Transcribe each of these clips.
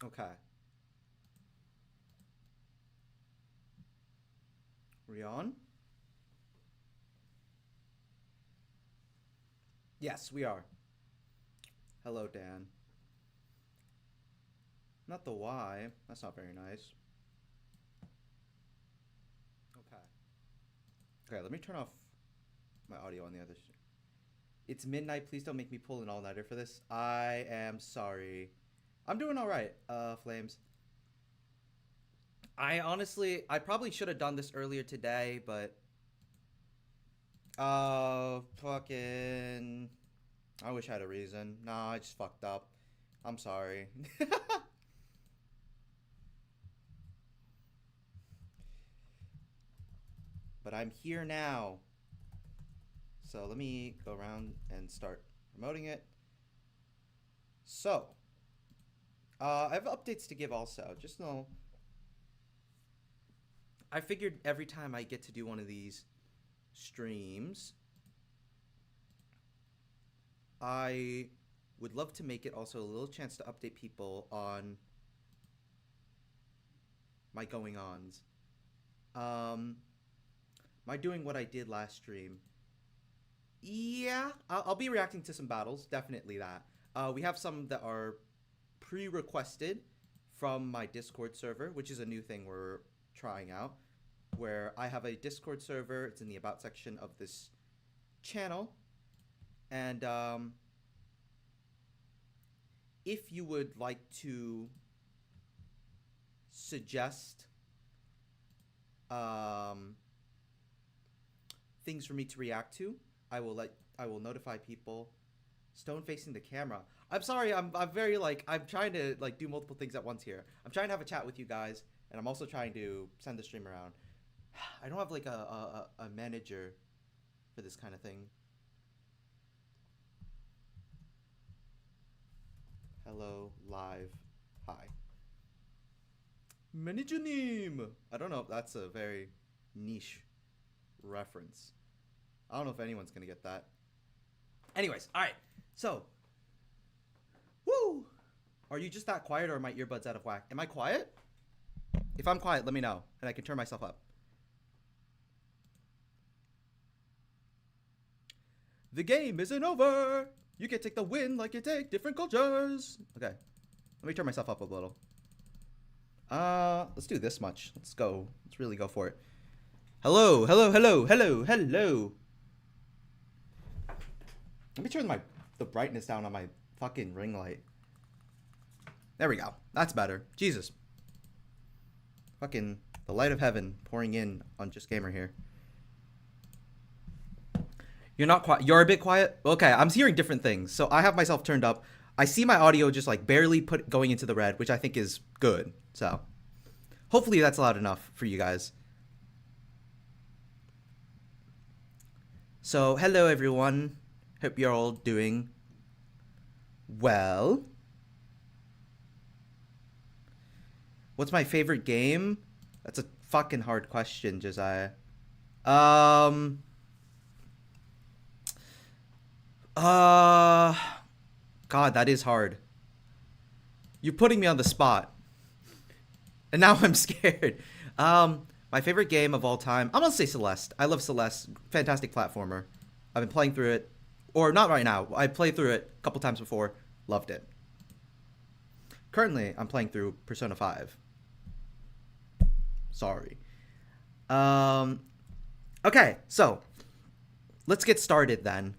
Okay. We on? Yes, we are. Hello, Dan. Not the Y. That's not very nice. Okay. Okay, let me turn off my audio on the other. It's midnight. Please don't make me pull an all-nighter for this. I am sorry. I'm doing all right, Flames. I probably should have done this earlier today, but fucking, I wish I had a reason. Nah, I just fucked up. I'm sorry. But I'm here now. So let me go around and start promoting it. So, I have updates to give also. Just know, I figured every time I get to do one of these streams, I would love to make it also a little chance to update people on my going ons. Um, my doing what I did last stream. Yeah, I'll be reacting to some battles. Definitely that. We have some that are pre-requested from my Discord server, which is a new thing we're trying out. Where I have a Discord server. It's in the about section of this channel, and if you would like to suggest um, things for me to react to, I will notify people. Stone facing the camera. I'm sorry. I'm very like I'm trying to like do multiple things at once here. I'm trying to have a chat with you guys, and I'm also trying to send the stream around. I don't have like a manager for this kind of thing. Hello, live, hi. Manager name. I don't know if that's a very niche reference. I don't know if anyone's gonna get that. Anyways, all right. So, woo. Are you just that quiet, or are my earbuds out of whack? Am I quiet? If I'm quiet, let me know, and I can turn myself up. The game isn't over. You can take the win like you take different cultures. Okay, let me turn myself up a little. Let's do this much. Let's go. Let's really go for it. Hello, hello, hello, hello, hello. Let me turn the brightness down on my fucking ring light. There we go. That's better. Jesus. Fucking the light of heaven pouring in on Just Gamer here. You're not quiet. You're a bit quiet? Okay, I'm hearing different things. So I have myself turned up. I see my audio just like barely going into the red, which I think is good. So hopefully that's loud enough for you guys. So hello everyone. Hope you're all doing well. What's my favorite game? That's a fucking hard question, Josiah. God, that is hard. You're putting me on the spot. And now I'm scared. My favorite game of all time, I'm gonna say Celeste. I love Celeste. Fantastic platformer. I've been playing through it. Or not right now. I played through it a couple times before. Loved it. Currently, I'm playing through Persona 5. Sorry. Okay, so let's get started then.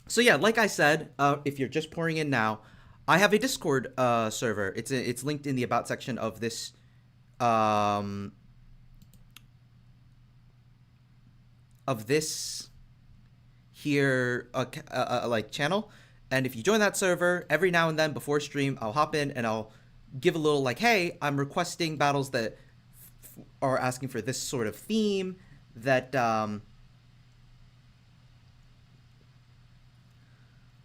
So yeah, like I said, if you're just pouring in now, I have a Discord server. It's linked in the about section of this here like channel. And if you join that server, every now and then before stream, I'll hop in and I'll give a little like, hey, I'm requesting battles that are asking for this sort of theme that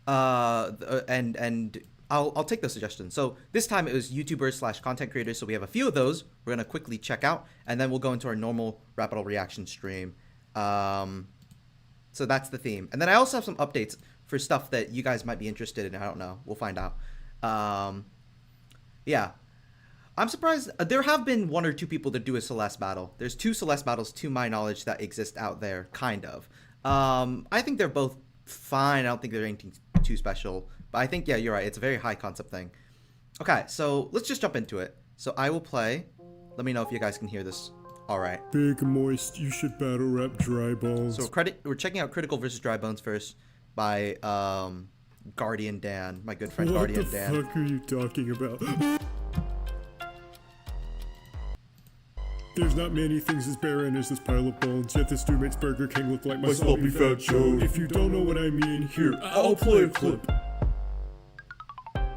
and I'll take those suggestions. So this time it was YouTubers / content creators. So we have a few of those we're gonna quickly check out, and then we'll go into our normal rapid reaction stream. So that's the theme. And then I also have some updates for stuff that you guys might be interested in. I don't know. We'll find out. Yeah. I'm surprised. There have been one or two people that do a Celeste battle. There's two Celeste battles, to my knowledge, that exist out there, kind of. I think they're both fine. I don't think they're anything too special. But I think, yeah, you're right. It's a very high concept thing. Okay, so let's just jump into it. So I will play. Let me know if you guys can hear this. All right. Big moist, you should battle rap Dry Bones. So we're checking out Critical versus Dry Bones first by Guardian Dan, my good friend Guardian Dan. What the fuck are you talking about? There's not many things as barren as this pile of bones, yet this dude makes Burger King look like my sloppy fat Joe. If you don't know what I mean, here, I'll play a clip.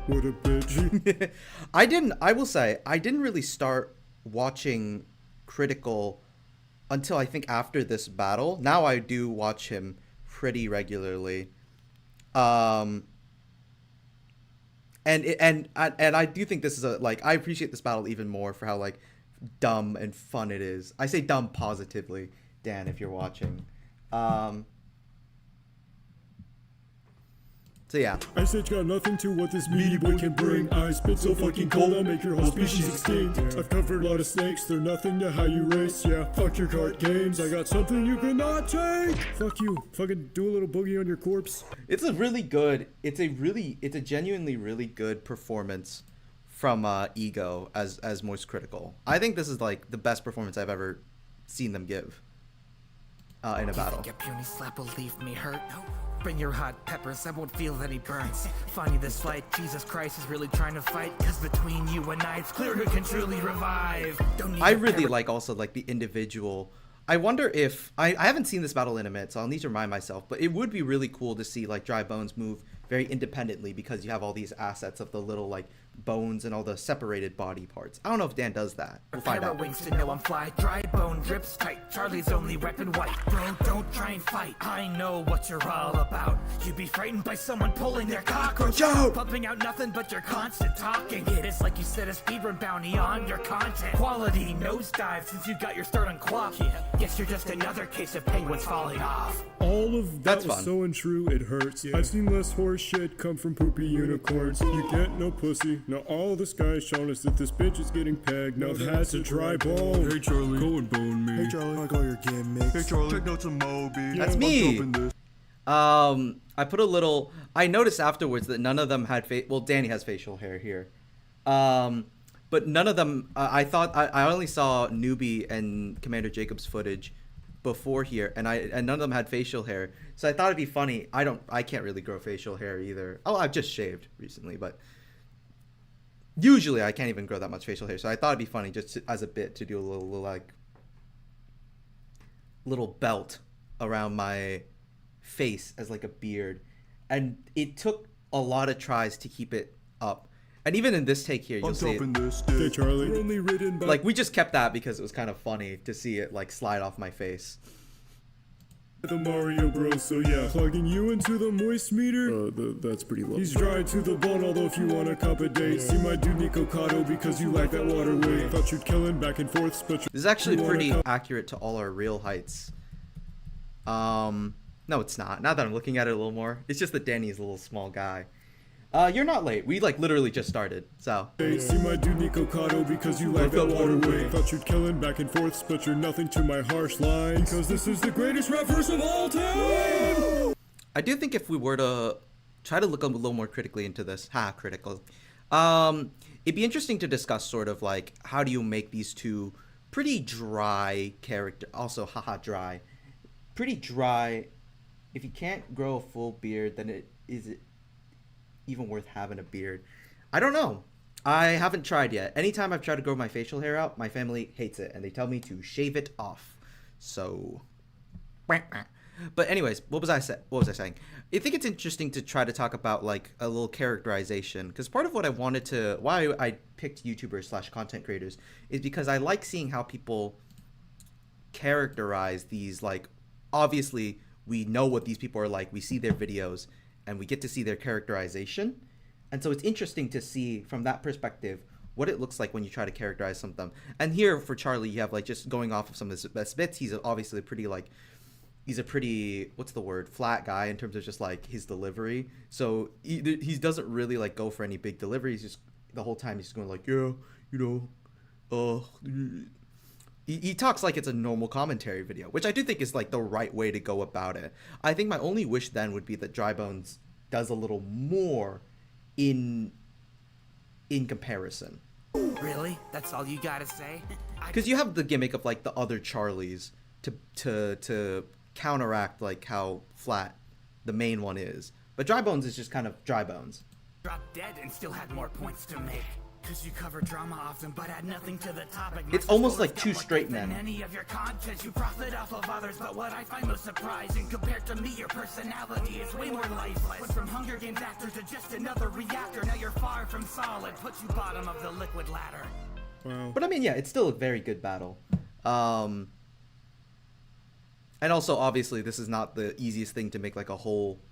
What a bitch. I will say, I didn't really start watching Critical until I think after this battle. Now I do watch him pretty regularly. And I do think this is I appreciate this battle even more for how like dumb and fun it is. I say dumb positively, Dan, if you're watching. So yeah. I said got nothing to what this meaty boy can bring. I spit so fucking cold I'll make your whole species extinct. I've covered a lot of snakes, they're nothing to how you race. Yeah, fuck your card games, I got something you cannot take. Fuck you, fucking do a little boogie on your corpse. It's a genuinely really good performance from Ego as Moist Critical. I think this is like the best performance I've ever seen them give in a battle. You think a puny slap will leave me hurt? No. Bring your hot peppers, I won't feel any burns. Finding this fight, Jesus Christ is really trying to fight. Cause between you and I, it's clear who can truly revive. I really like also like the individual. I wonder if, I haven't seen this battle in a minute, so I'll need to remind myself, but it would be really cool to see like Dry Bones move very independently because you have all these assets of the little like bones and all the separated body parts. I don't know if Dan does that. We'll find out. Wings to know I'm fly. Dry bone drips tight. Charlie's only weapon white. Bro, don't try and fight. I know what you're all about. You'd be frightened by someone pulling their cockroach out. Pumping out nothing but your constant talking. It's like you set a speedrun bounty on your content. Quality nosedive since you got your start on Quap. Yeah. Guess you're just another case of penguins falling off. All of that was fun. So untrue, it hurts. Yeah. I've seen less horse shit come from poopy unicorns. You get no pussy. Now all this guy's showing us that this bitch is getting pegged. Now that's a dry bone. Hey Charlie, go and bone me. Hey Charlie, I like all your gimmicks. Hey Charlie, take notes on Moby. That's me. I put a little. I noticed afterwards that none of them had well, Danny has facial hair here, but none of them. I thought I only saw Newbie and Commander Jacob's footage before here, and none of them had facial hair. So I thought it'd be funny. I can't really grow facial hair either. Oh, I've just shaved recently, but usually I can't even grow that much facial hair. So I thought it'd be funny just as a bit to do a little belt around my face as like a beard, and it took a lot of tries to keep it up. And even in this take here, you'll see Hey Charlie, we're only ridden by like we just kept that because it was kind of funny to see it like slide off my face. The Mario Bros, so yeah, plugging you into the moist meter. That's pretty low. He's dry to the bone, although if you want a cup of date, see my dude Nico Cotto because you like that water weight. Thought you'd kill him back and forth, but this is actually pretty accurate to all our real heights. No, it's not. Now that I'm looking at it a little more, it's just that Danny's a little small guy. You're not late. We like literally just started. So. See my dude Nico Cotto because you like that water weight. Thought you'd kill him back and forth, but you're nothing to my harsh line. Because this is the greatest rap verse of all time. I do think if we were to try to look a little more critically into this, critical. It'd be interesting to discuss sort of like how do you make these two pretty dry character, also dry, pretty dry. If you can't grow a full beard, then is it even worth having a beard? I don't know. I haven't tried yet. Anytime I've tried to grow my facial hair out, my family hates it and they tell me to shave it off. So, but anyways, what was I saying? I think it's interesting to try to talk about like a little characterization, because part of what why I picked YouTubers / content creators is because I like seeing how people characterize these. Like, obviously we know what these people are like. We see their videos and we get to see their characterization. And so it's interesting to see from that perspective what it looks like when you try to characterize some of them. And here for Charlie, you have like just going off of some of his best bits. He's obviously he's a pretty, what's the word, flat guy in terms of just like his delivery. So he doesn't really like go for any big delivery. He's just the whole time he's going like, yeah, you know, he talks like it's a normal commentary video, which I do think is like the right way to go about it. I think my only wish then would be that Dry Bones does a little more in comparison. Really? That's all you gotta say? Because you have the gimmick of like the other Charlies to counteract like how flat the main one is. But Dry Bones is just kind of Dry Bones. Dropped dead and still had more points to make. Cause you cover drama often, but add nothing to the topic. It's almost like two straight men. Any of your content, you profit off of others, but what I find most surprising, compared to me, your personality is way more lifeless. Went from Hunger Games actor to just another reactor. Now you're far from solid, put you bottom of the liquid ladder. Wow. But I mean, yeah, it's still a very good battle. And also, obviously, this is not the easiest thing to make like a whole,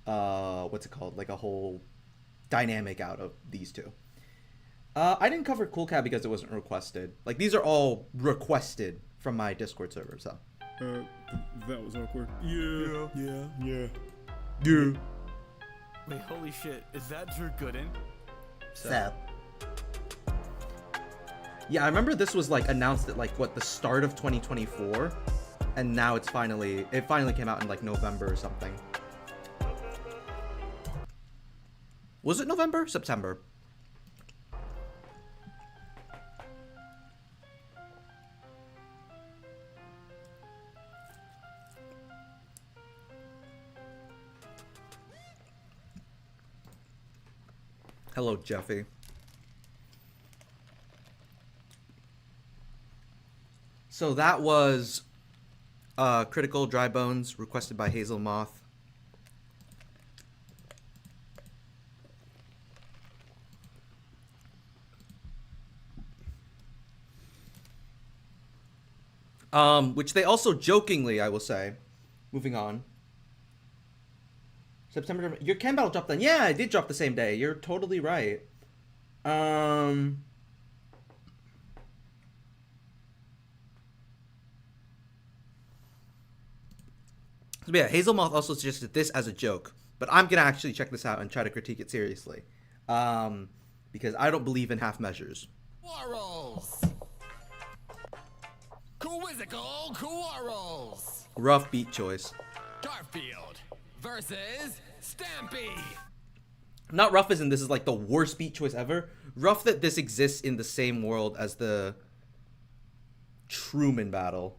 what's it called? Like a whole dynamic out of these two. I didn't cover Cool Cat because it wasn't requested. Like, these are all requested from my Discord server, so. That was awkward. Yeah. Wait, holy shit, is that Drew Gooden? So. Yeah, I remember this was like announced at like what, the start of 2024, and now it finally came out in like November or something. Was it November? September? Hello, Jeffy. So that was Critical Dry Bones, requested by Hazel Moth. Which they also jokingly, I will say, moving on. September, your Ken battle dropped then. Yeah, it did drop the same day. You're totally right. So yeah, Hazel Moth also suggested this as a joke, but I'm gonna actually check this out and try to critique it seriously, because I don't believe in half measures. Quarrels. Quizzical quarrels. Rough beat choice. Garfield versus Stampy. Not rough as in this is like the worst beat choice ever. Rough that this exists in the same world as the Truman battle.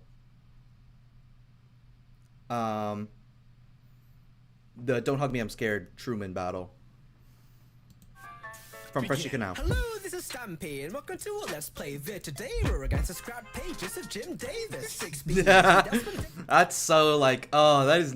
The Don't Hug Me, I'm Scared Truman battle. From Fresh Canal. Hello, this is Stampy, and welcome to Let's Play Vid. Today we're against the scrap pages of Jim Davis. 6B. That's so like, oh, that is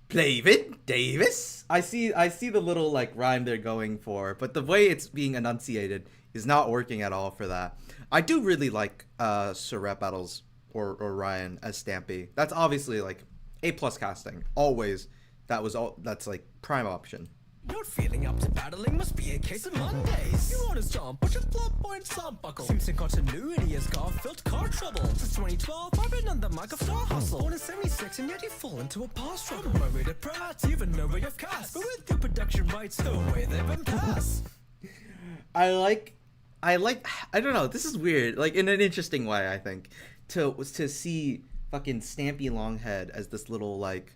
Plavid Davis. I see the little like rhyme they're going for, but the way it's being enunciated is not working at all for that. I do really like Sir Rap Battles or Ryan as Stampy. That's obviously like A+ casting. Always. That's like prime option. You're feeling up to battling must be a case of Mondays. You want to stomp, but your plot point stomp buckle. Simpson continuity has Garfield car trouble. Since 2012, I've been on the mic of Star Hustle. Born in 76 and yet you fall into a past struggle. Worried at Pratt, even know where you've cast. But with your production rights, no way they've been passed. I don't know, this is weird. Like in an interesting way, I think. To see fucking Stampy Longhead as this little like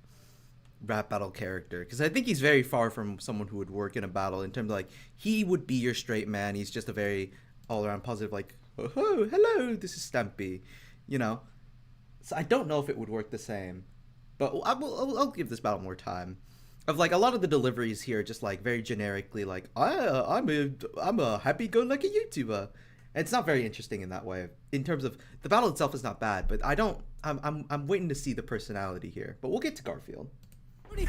rap battle character, because I think he's very far from someone who would work in a battle in terms of like he would be your straight man. He's just a very all-around positive like, oh hello, this is Stampy, you know. So I don't know if it would work the same, but I'll give this battle more time. Of like a lot of the deliveries here just like very generically like I'm a happy-go-lucky YouTuber, and it's not very interesting in that way. In terms of the battle itself is not bad, but I'm waiting to see the personality here. But we'll get to Garfield.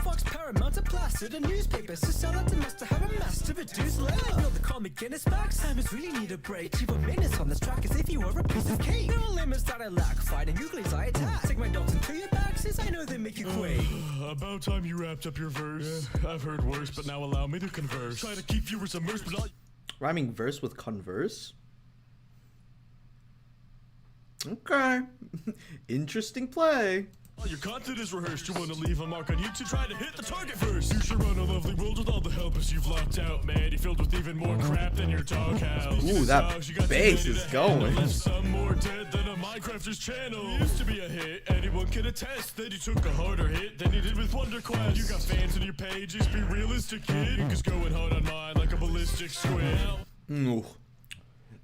Fox Paramount are plastered and newspapers to sell out the must to have a mass to reduce layout. Know the comic Guinness facts. Timers really need a break. Keep a minutes on this track as if you were a piece of cake. There are limits that I lack. Fighting Euclides I attack. Take my dogs into your back since I know they make you quake. About time you wrapped up your verse. Yeah, I've heard worse, but now allow me to converse. Try to keep viewers immersed, but I'll... Rhyming verse with converse? Okay. Interesting play. Your content is rehearsed, you wanna leave a mark on YouTube, try to hit the target first. You should run a lovely world with all the helpers you've locked out, man. You're filled with even more crap than your doghouse. Ooh, that bass is going. Some more dead than a Minecrafter's channel. Used to be a hit, anyone can attest. Then you took a harder hit than you did with Wonder Quest. You got fans on your pages, be realistic, kid. Cause going hard on mine like a ballistic squid. Ooh.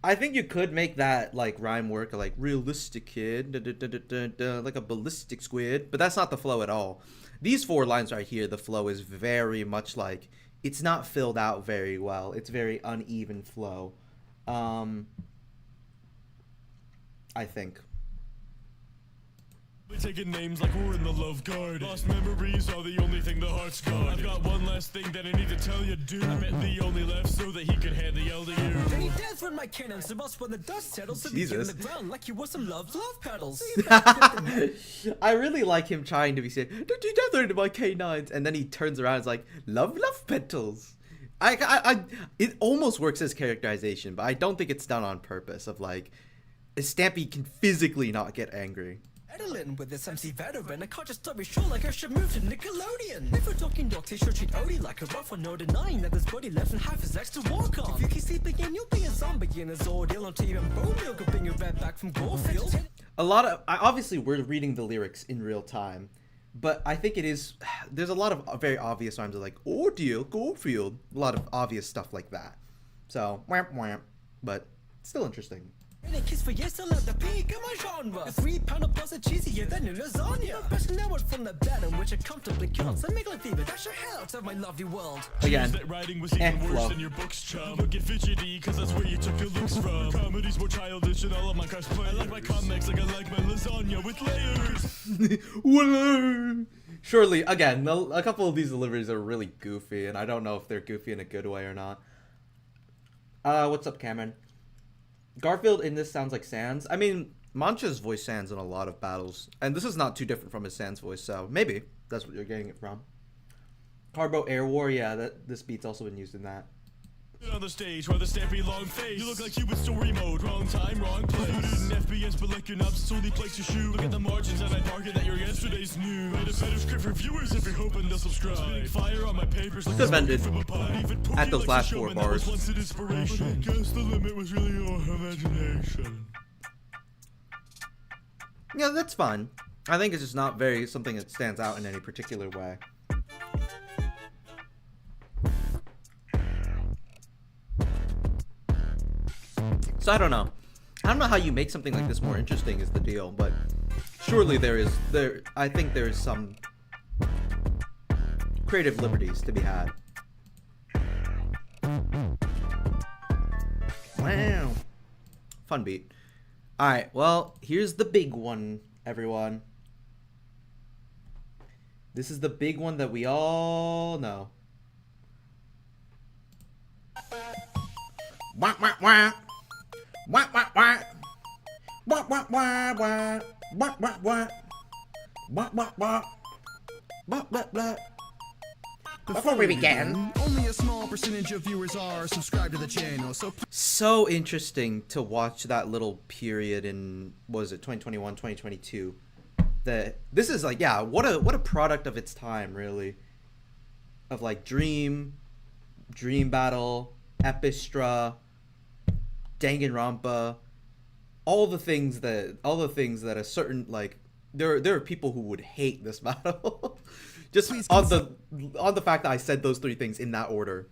I think you could make that like rhyme work, like realistic kid, like a ballistic squid, but that's not the flow at all. These 4 lines right here, the flow is very much like, it's not filled out very well. It's very uneven flow. I think. Taking names like we're in the love guard. Lost memories are the only thing the heart's got. I've got one last thing that I need to tell you, dude. I met the only left so that he could hand the L to you. Then he danced with my cannons, and when the dust settles, so begin Jesus. the ground like you were some love pedals. I really like him trying to be saying, don't you tether into my canines, and then he turns around and is like, love petals. It almost works as characterization, but I don't think it's done on purpose of like, Stampy can physically not get angry. Adeline with this MC veteran, I can't just stop me sure like I should move to Nickelodeon. If we're talking dogs, he should treat Odie like a rough one, no denying that his body left and half his legs to walk on. If you keep sleeping in, you'll be a zombie in his ordeal until even Romeo could bring you right back from Garfield. Obviously we're reading the lyrics in real time, but I think there's a lot of very obvious rhymes of like, ordeal, Garfield, a lot of obvious stuff like that. So, whamp whamp, but still interesting. In a kiss for years, still at the peak of my genre. A 3-pounder plus a cheesier than a lasagna. Best now from the bed in which I comfortably can't. So make like fever, dash your hell out of my lovely world. Again, that writing was even worse than your books, chum. Don't get fidgety, cause that's where you took your looks from. Comedy's more childish and all of my cosplay. I like my comics like I like my lasagna with layers. Surely, again, a couple of these deliveries are really goofy, and I don't know if they're goofy in a good way or not. What's up, Cameron? Garfield in this sounds like Sans. I mean, Mancha's voice Sans in a lot of battles, and this is not too different from his Sans voice, so maybe that's what you're getting it from. Carbo Air War, yeah, this beat's also been used in that. On the stage, where the Stampy long face. You look like you in story mode. Wrong time, wrong place. Loaded in FPS, but like you're not solely place to shoot. Look at the margins and I bargain that you're yesterday's new. Made a better script for viewers if you're hoping they'll subscribe. Spitting fire on my papers like Could've ended from a pipe. at those last 4 bars. Once an inspiration. Guess the limit was really your imagination. Yeah, that's fine. I think it's just not something that stands out in any particular way. So I don't know how you make something like this more interesting is the deal, but surely I think there is some creative liberties to be had. Wow. Fun beat. Alright, well, here's the big one, everyone. This is the big one that we all know. Wah, wah, wah. Wah, wah, wah. Wah, wah, wah, wah. Wah, wah, wah. Wah, wah, wah. Blah, blah, blah. Before we begin, only a small percentage of viewers are subscribed to the channel, so interesting to watch that little period in, what was it, 2021, 2022. This is like, yeah, what a product of its time, really. Of like Dream Battle, Epistra, Danganronpa, all the things that a certain, like, there are people who would hate this battle. Just on the fact that I said those 3 things in that order.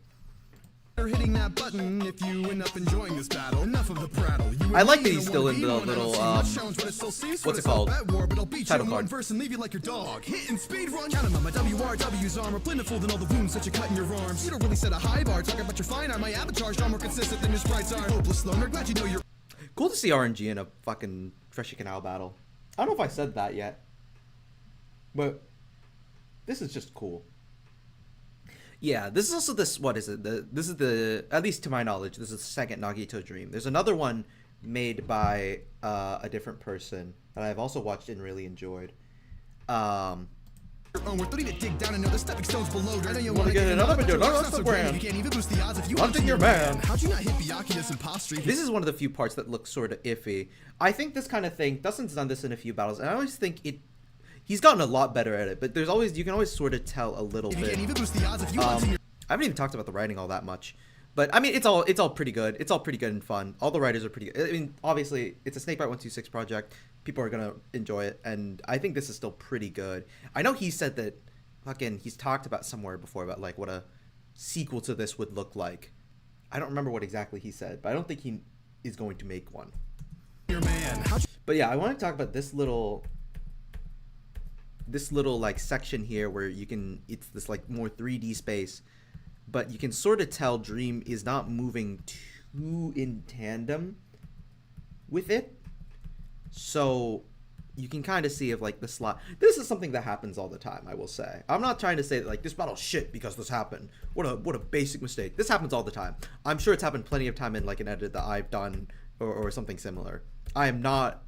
hitting that button if you end up enjoying this battle. Enough of the prattle. I like that he's still in the little what's it called? Title card. Verse and leave you like your dog. Hitting speed run. Count 'em on my WRW's arm are plentiful than all the wounds that you cut in your arms. You don't really set a high bar. Talk about your fine art. My avatar's far more consistent than your sprites are. Hopeless loner. Glad you know you're. Cool to see RNG in a fucking Freshy Canal battle. I don't know if I said that yet, but this is just cool. Yeah, this is also this, what is it? This is the, at least to my knowledge, this is the second Nagito Dream. There's another one made by a different person that I've also watched and really enjoyed. We're 30 to dig down another stepping stones below. I know you want to get another video, not so Instagram. You can't even boost the odds if you One thing you're man. How'd you not hit Byakuya's imposter? This is one of the few parts that looks sort of iffy. I think this kind of thing, Dustin's done this in a few battles, and I always think he's gotten a lot better at it, but you can always sort of tell a little bit. I haven't even talked about the writing all that much, but I mean, it's all pretty good. It's all pretty good and fun. All the writers are pretty good. I mean, obviously, it's a Snakebite 126 project. People are gonna enjoy it, and I think this is still pretty good. I know he said that, he's talked about somewhere before about like what a sequel to this would look like. I don't remember what exactly he said, but I don't think he is going to make one. But yeah, I want to talk about this little like section here where it's this like more 3D space, but you can sort of tell Dream is not moving too in tandem with it. So you can kind of see if like the slot. This is something that happens all the time, I will say. I'm not trying to say that like this battle's shit because this happened. What a basic mistake. This happens all the time. I'm sure it's happened plenty of time in like an edit that I've done or something similar. I am not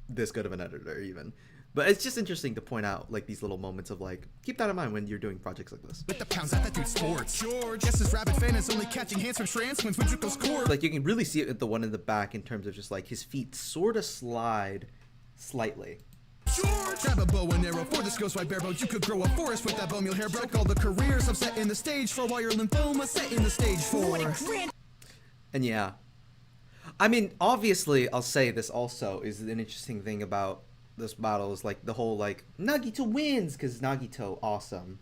this good of an editor even. But it's just interesting to point out like these little moments of like, keep that in mind when you're doing projects like this. With the pounds at that dude's sports. George, yes, this rabid fan is only catching hands from trans twins when goes core. Like you can really see it at the one in the back in terms of just like his feet sort of slide slightly. George, grab a bow and arrow for this ghost white barebow. You could grow a forest with that bone. Your hair broke all the careers I've set in the stage for while your lymphoma set in the stage for. And yeah, I mean, obviously, I'll say this also is an interesting thing about this battle is like the whole like Nagito wins because Nagito awesome.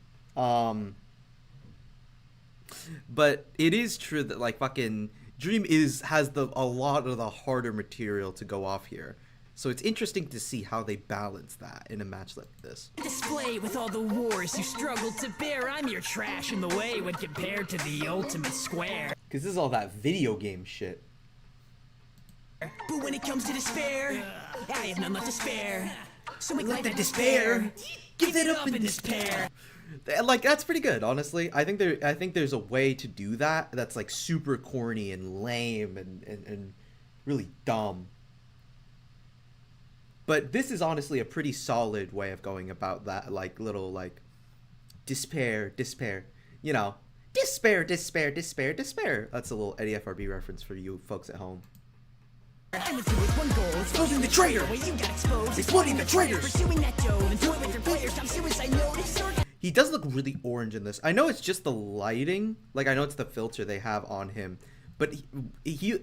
But it is true that like fucking Dream has a lot of the harder material to go off here. So it's interesting to see how they balance that in a match like this. Display with all the wars you struggled to bear. I'm your trash in the way when compared to the ultimate square. Because this is all that video game shit. But when it comes to despair, I have none left to spare. So ignite that despair. Give it up in despair. Like that's pretty good, honestly. I think there's a way to do that that's like super corny and lame and really dumb. But this is honestly a pretty solid way of going about that, like little like despair, you know, despair. That's a little Eddie FRB reference for you folks at home. I'm with you with one goal, exposing the traitor. When you got exposed, exploiting the traitors. Pursuing that dough, and doing with your players. Stop suicide notice. He does look really orange in this. I know it's just the lighting, like I know it's the filter they have on him, but he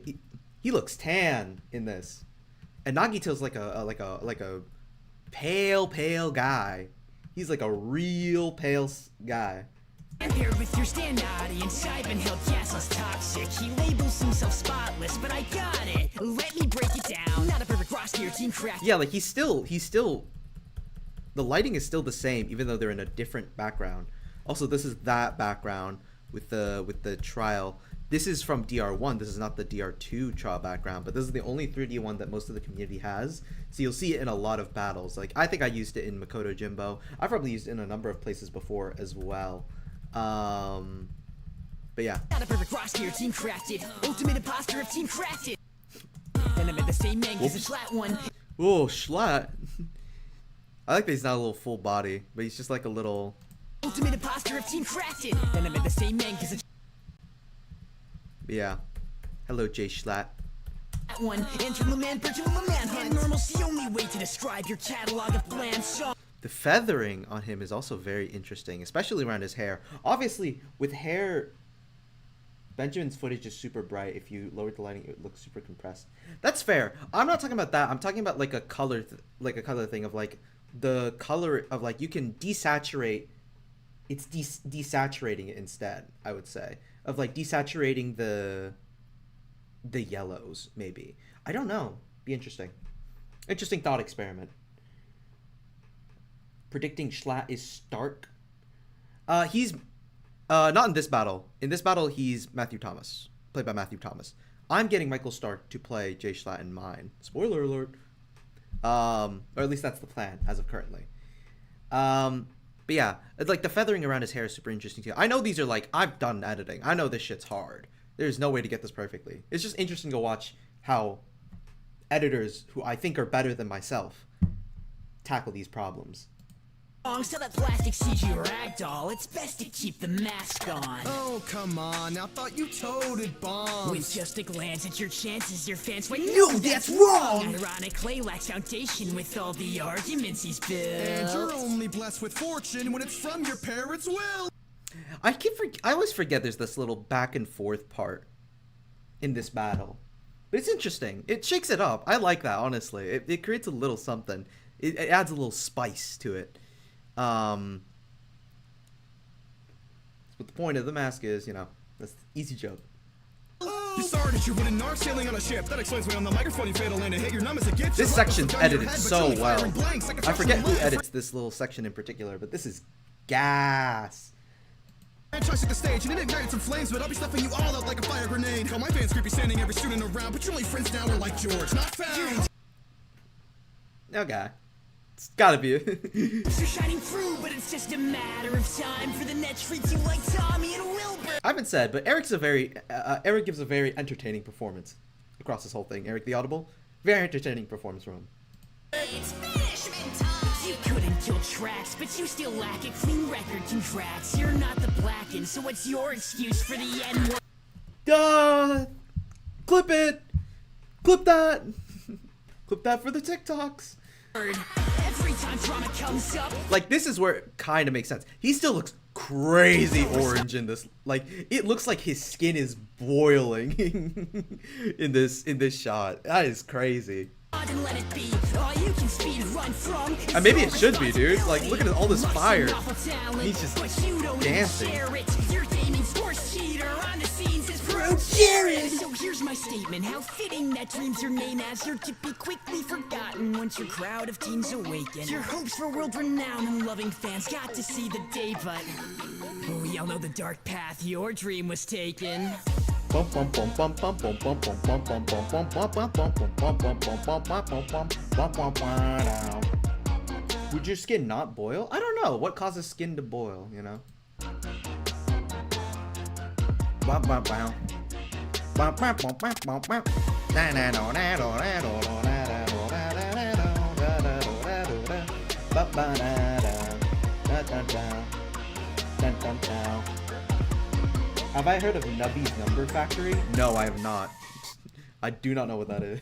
looks tan in this. And Nagito's like a pale guy. He's like a real pale guy. Paired with your stand audience, I've been held castle's toxic. He labels himself spotless, but I got it. Let me break it down. Not a perfect roster, your team cracked. Yeah, like he's still. The lighting is still the same, even though they're in a different background. Also, this is that background with the trial. This is from DR1. This is not the DR2 trial background, but this is the only 3D one that most of the community has. So you'll see it in a lot of battles. Like I think I used it in Makoto Jimbo. I've probably used it in a number of places before as well. But yeah. Not a perfect roster, your team cracked it. Ultimate imposter of team cracked it. Then I'm in the same man, cause the Schlatt one. Oh, Schlatt. I like that he's not a little full body, but he's just like a little. Ultimate imposter of team cracked it. Then I'm in the same man, cause it's. Yeah. Hello, Jay Schlatt. That one. Enter the man, virtual manhunt. Normal's the only way to describe your catalog of bland songs. The feathering on him is also very interesting, especially around his hair. Obviously, with hair, Benjamin's footage is super bright. If you lower the lighting, it looks super compressed. That's fair. I'm not talking about that. I'm talking about like a color thing of like the color of like you can desaturate. It's desaturating it instead. I would say of like desaturating the yellows maybe. I don't know. Be interesting. Interesting thought experiment. Predicting Schlatt is Stark. He's not in this battle. In this battle, he's Matthew Thomas, played by Matthew Thomas. I'm getting Michael Stark to play Jay Schlatt in mine. Spoiler alert. Or at least that's the plan as of currently. But yeah, like the feathering around his hair is super interesting too. I know these are like, I've done editing. I know this shit's hard. There's no way to get this perfectly. It's just interesting to watch how editors who I think are better than myself tackle these problems. Sell that plastic CG ragdoll, it's best to keep the mask on. Oh, come on. I thought you toted bombs. With just a glance at your chances, your fans went, no, that's wrong! Ironically, lacks foundation with all the arguments he's built. And you're only blessed with fortune when it's from your parents' will. I always forget there's this little back and forth part in this battle. But it's interesting. It shakes it up. I like that, honestly. It creates a little something. It adds a little spice to it. But the point of the mask is, you know, that's the easy joke. You started your wooden narc sailing on a ship. That explains why on the microphone you fatal and hit your numbers against This section's edited so well. I forget who edits this little section in particular, but this is gas. Franchise at the stage and it ignited some flames, but I'll be stuffing you all out like a fire grenade. Call my fans creepy, standing every student around, but your only friends now are like George, not found. Okay. It's gotta be. You're shining through, but it's just a matter of time for the net treats you like Tommy and Wilbur. I haven't said, but Eric gives a very entertaining performance across this whole thing. Eric the Audible, very entertaining performance from him. It's punishment time. You couldn't kill tracks, but you still lack a clean record. Congrats, you're not the Blacken, so what's your excuse for the N-word? Clip it. Clip that. Clip that for the TikToks. Every time drama comes up, like this is where it kind of makes sense. He still looks crazy orange in this. Like it looks like his skin is boiling in this shot. That is crazy. and let it be all you can speed run from. And maybe it should be, dude. Like look at all this fire. He's just dancing. You're gaming sports cheater on the scenes is Pro Jared. So here's my statement: how fitting that dreams remain as you're to be quickly forgotten once your crowd of teens awaken. Your hopes for world renown and loving fans got to see the day, but oh, y'all know the dark path your dream was taken. Would your skin not boil? I don't know. What causes skin to boil, you know? Have I heard of Nubby's Number Factory? No, I have not. I do not know what that is.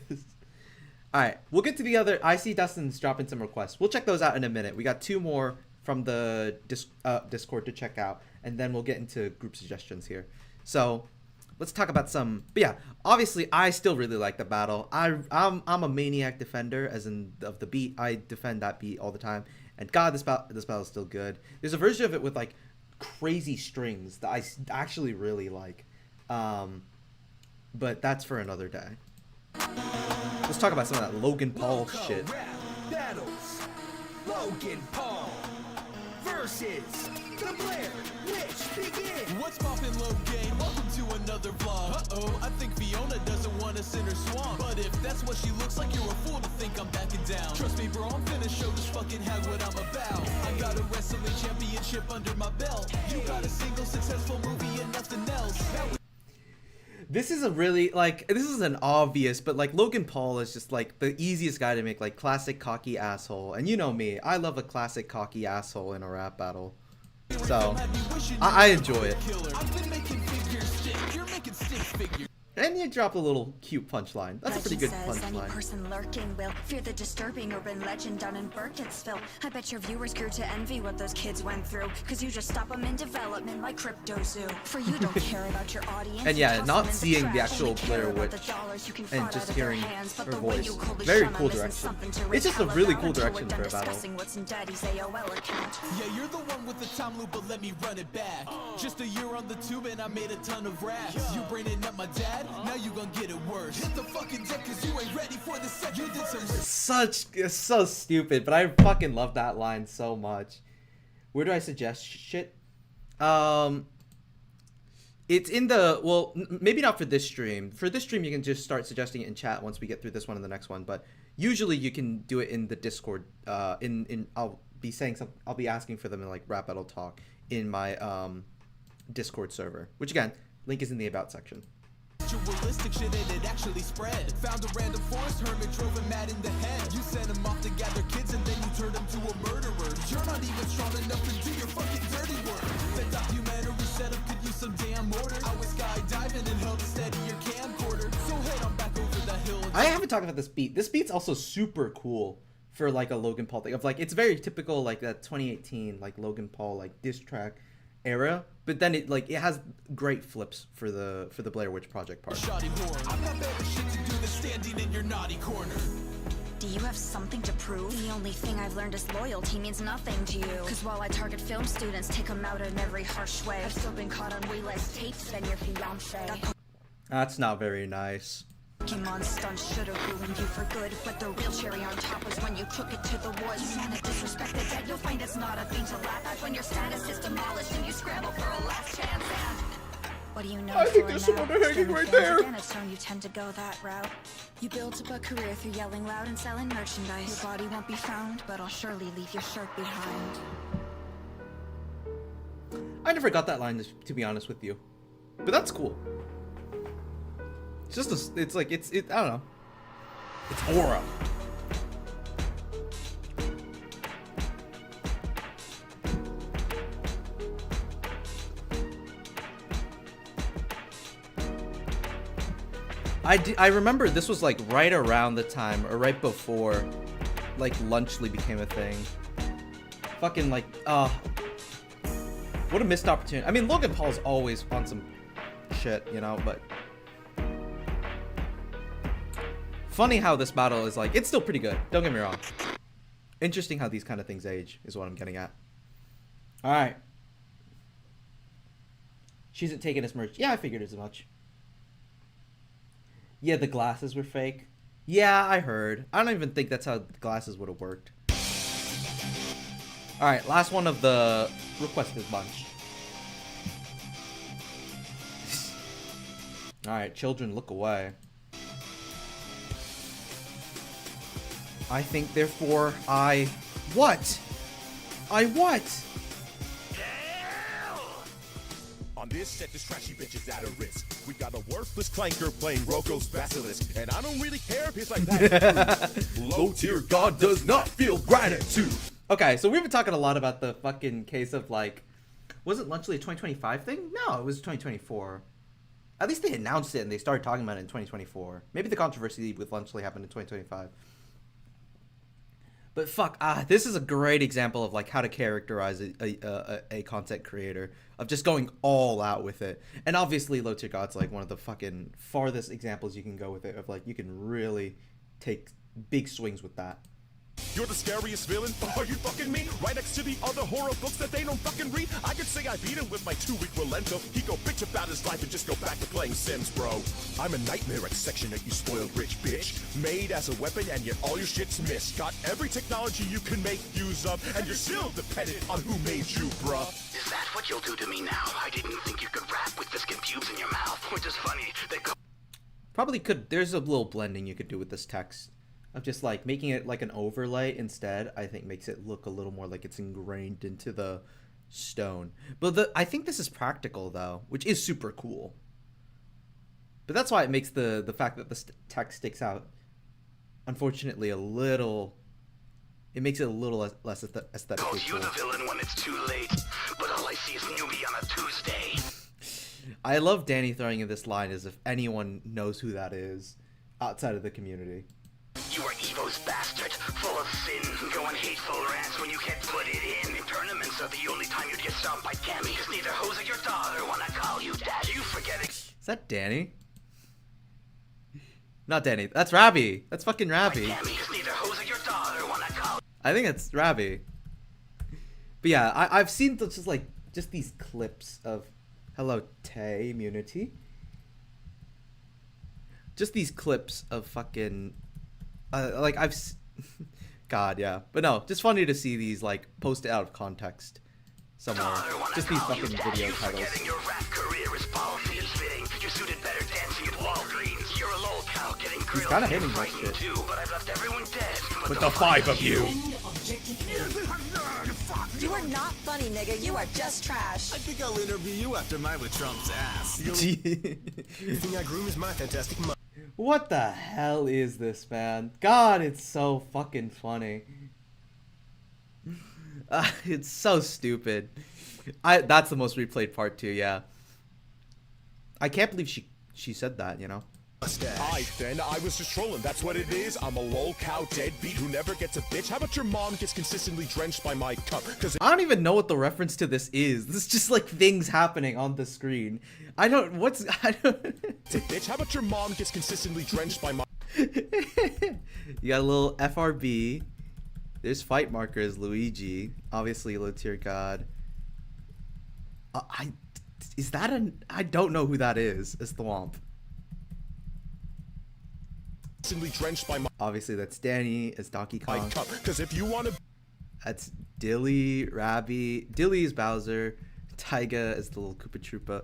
Alright, we'll get to the other. I see Dustin's dropping some requests. We'll check those out in a minute. We got 2 more from the Discord to check out, and then we'll get into group suggestions here. So, let's talk about some. But yeah, obviously, I still really like the battle. I'm a maniac defender, as in of the beat. I defend that beat all the time. And God, this battle is still good. There's a version of it with like crazy strings that I actually really like, but that's for another day. Let's talk about some of that Logan Paul shit. Battles. Logan Paul versus the Blair. Which begin? What's poppin', Logan? Welcome to another vlog. Uh-oh, I think Fiona doesn't want us in her swamp. But if that's what she looks like, you're a fool to think I'm backing down. Trust me, bro, I'm finna show this fucking hag what I'm about. I got a wrestling championship under my belt. You got a single successful movie and nothing else. This is a really, like, this is an obvious, but like Logan Paul is just like the easiest guy to make, like classic cocky asshole. And you know me, I love a classic cocky asshole in a rap battle. So, I enjoy it. And you drop a little cute punchline. That's a pretty good punchline. Any person lurking will fear the disturbing urban legend down in Burkittsville. I bet your viewers grew to envy what those kids went through, cause you just stop them in development like Crypto Zoo. For you don't care about your audience. And yeah, not seeing the actual Blair Witch and just hearing her voice. Very cool direction. It's just a really cool direction for a battle. Yeah, you're the one with the time loop, but let me run it back. Just a year on the tube and I made a ton of raps. You bringing up my dad? Now you gonna get it worse. Hit the fucking deck cause you ain't ready for the second. You did some It's so stupid, but I fucking love that line so much. Where do I suggest shit? It's in the, well, maybe not for this stream. For this stream, you can just start suggesting it in chat once we get through this one and the next one. But usually you can do it in the Discord. I'll be saying something. I'll be asking for them in like Rap Battle Talk in my Discord server. Which again, link is in the About section. ritualistic shit and it actually spread. Found a random forest hermit, drove him mad in the head. You sent him off to gather kids and then you turned him to a murderer. You're not even strong enough to do your fucking dirty work. That documentary setup could use some damn mortar. I was skydiving and held steady your camcorder. So head on back over the hill. I haven't talked about this beat. This beat's also super cool for like a Logan Paul thing. Of like, it's very typical like that 2018 like Logan Paul like diss track era. But then it like it has great flips for the Blair Witch Project part. Shoddy horn. I've got better shit to do than standing in your naughty corner. Do you have something to prove? The only thing I've learned is loyalty means nothing to you. Cause while I target film students, take them out in every harsh way, I've still been caught on way less tapes than your fiancé. That's not very nice. Pokemon stunts should've ruined you for good, but the real cherry on top was when you took it to the woods. You wanna disrespect the dead, you'll find it's not a thing to laugh at when your status is demolished and you scramble for a last chance. And what do you know? I think there's someone hanging right there. Again, it's known you tend to go that route. You built up a career through yelling loud and selling merchandise. Your body won't be found, but I'll surely leave your shirt behind. I never got that line, to be honest with you, but that's cool. It's just it's like I don't know. It's aura. I remember this was like right around the time or right before like Lunchly became a thing. Fucking like what a missed opportunity. I mean, Logan Paul's always on some shit, you know, but funny how this battle is like, it's still pretty good, don't get me wrong. Interesting how these kind of things age is what I'm getting at. All right, she isn't taking his merch. Yeah, I figured as much. Yeah, the glasses were fake. Yeah, I heard. I don't even think that's how the glasses would have worked. All right, last one of the requested bunch. All right, children, look away. I think, therefore, what? What? On this set, this trashy bitch is at a risk. We got a worthless clanker playing Roko's Basilisk, and I don't really care if he's like that. LowTierGod does not feel gratitude. Okay, so we've been talking a lot about the fucking case of like, was it Lunchley a 2025 thing? No, it was 2024. At least they announced it and they started talking about it in 2024. Maybe the controversy with Lunchley happened in 2025. But fuck, this is a great example of like how to characterize a content creator, of just going all out with it. And obviously LowTierGod's like one of the fucking farthest examples you can go with it, of like you can really take big swings with that. You're the scariest villain? Are you fucking me? Right next to the other horror books that they don't fucking read? I could say I beat him with my 2-week relento. He go bitch about his life and just go back to playing Sims, bro. I'm a nightmare at section 8, you spoiled rich bitch. Made as a weapon and yet all your shit's missed. Got every technology you can make use of, and you're still dependent on who made you, bruh. Is that what you'll do to me now? I didn't think you could rap with Fisk and pubes in your mouth. Which is funny. Probably could. There's a little blending you could do with this text. Of just like making it like an overlay instead, I think makes it look a little more like it's ingrained into the stone. But I think this is practical though, which is super cool. But that's why it makes the fact that the text sticks out, unfortunately, a little. It makes it a little less aesthetically Call you cool. the villain when it's too late, but all I see is newbie on a Tuesday. I love Danny throwing in this line as if anyone knows who that is outside of the community. You are Evo's bastard, full of sin, going hateful rants when you can't put it in. Tournaments are the only time you'd get stopped by Cammy, cause neither Hose or your daughter wanna call you dad. You forget it. Is that Danny? Not Danny. That's Rabbi. That's fucking Rabbi. Cammy, cause neither Hose or your daughter wanna call. I think it's Rabbi. But yeah, I've seen just these clips of Hello Tay Immunity. Just these clips of fucking like God, yeah. But no, just funny to see these like posted out of context somewhere. Just these fucking video titles. Your rap career is policy and fitting. You're suited better dancing at Walgreens. You're a lol cow getting grilled. He's kind of hitting that shit. Too, but I've left everyone dead. With the 5 of you. You are not funny, nigga. You are just trash. I think I'll interview you after mine with Trump's ass. The thing I groom is my fantastic mind. What the hell is this, man? God, it's so fucking funny. It's so stupid. That's the most replayed part too, yeah. I can't believe she said that, you know? Alright then, I was just trolling, that's what it is. I'm a lol cow deadbeat who never gets a bitch. How about your mom gets consistently drenched by my cup? Cause I don't even know what the reference to this is. This is just like things happening on the screen. I don't bitch, how about your mom gets consistently drenched by my You got a little FRB. There's fight markers, Luigi. Obviously LowTierGod. Is that I don't know who that is. It's Thwomp. drenched by my Obviously that's Danny. It's Donkey Kong. Because if you want to, that's Dilly, Rabby. Dilly is Bowser. Taiga is the little Koopa Troopa,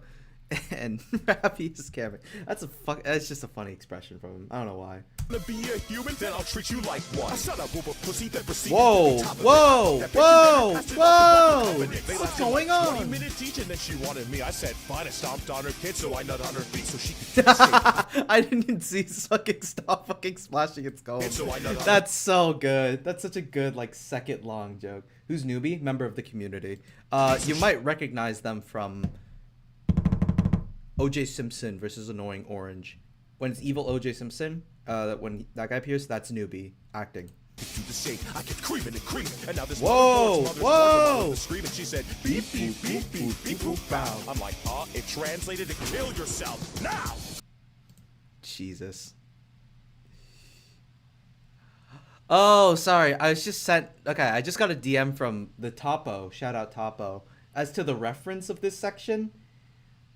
and Rabby is Kamek. That's just a funny expression from him. I don't know why. To be a human, then I'll treat you like one. I shut up over pussy that proceeded. Whoa, whoa, whoa, whoa! What's going on? 20 minutes each, and then she wanted me. I said fine. I stomped on her kid, so I nut on her feet, so she could. I didn't see fucking stop fucking splashing its skull. That's so good. That's such a good like second long joke. Who's Newbie? Member of the community. You might recognize them from O.J. Simpson versus Annoying Orange. When it's evil O.J. Simpson, when that guy appears, that's Newbie acting. I kept creaming and creaming, and now this whoa! Screaming, she said beep beep beep beep beep boop bow. I'm like, it translated to kill yourself now. Jesus. Oh, sorry. I was just sent. Okay, I just got a DM from the Topo. Shout out Topo. As to the reference of this section.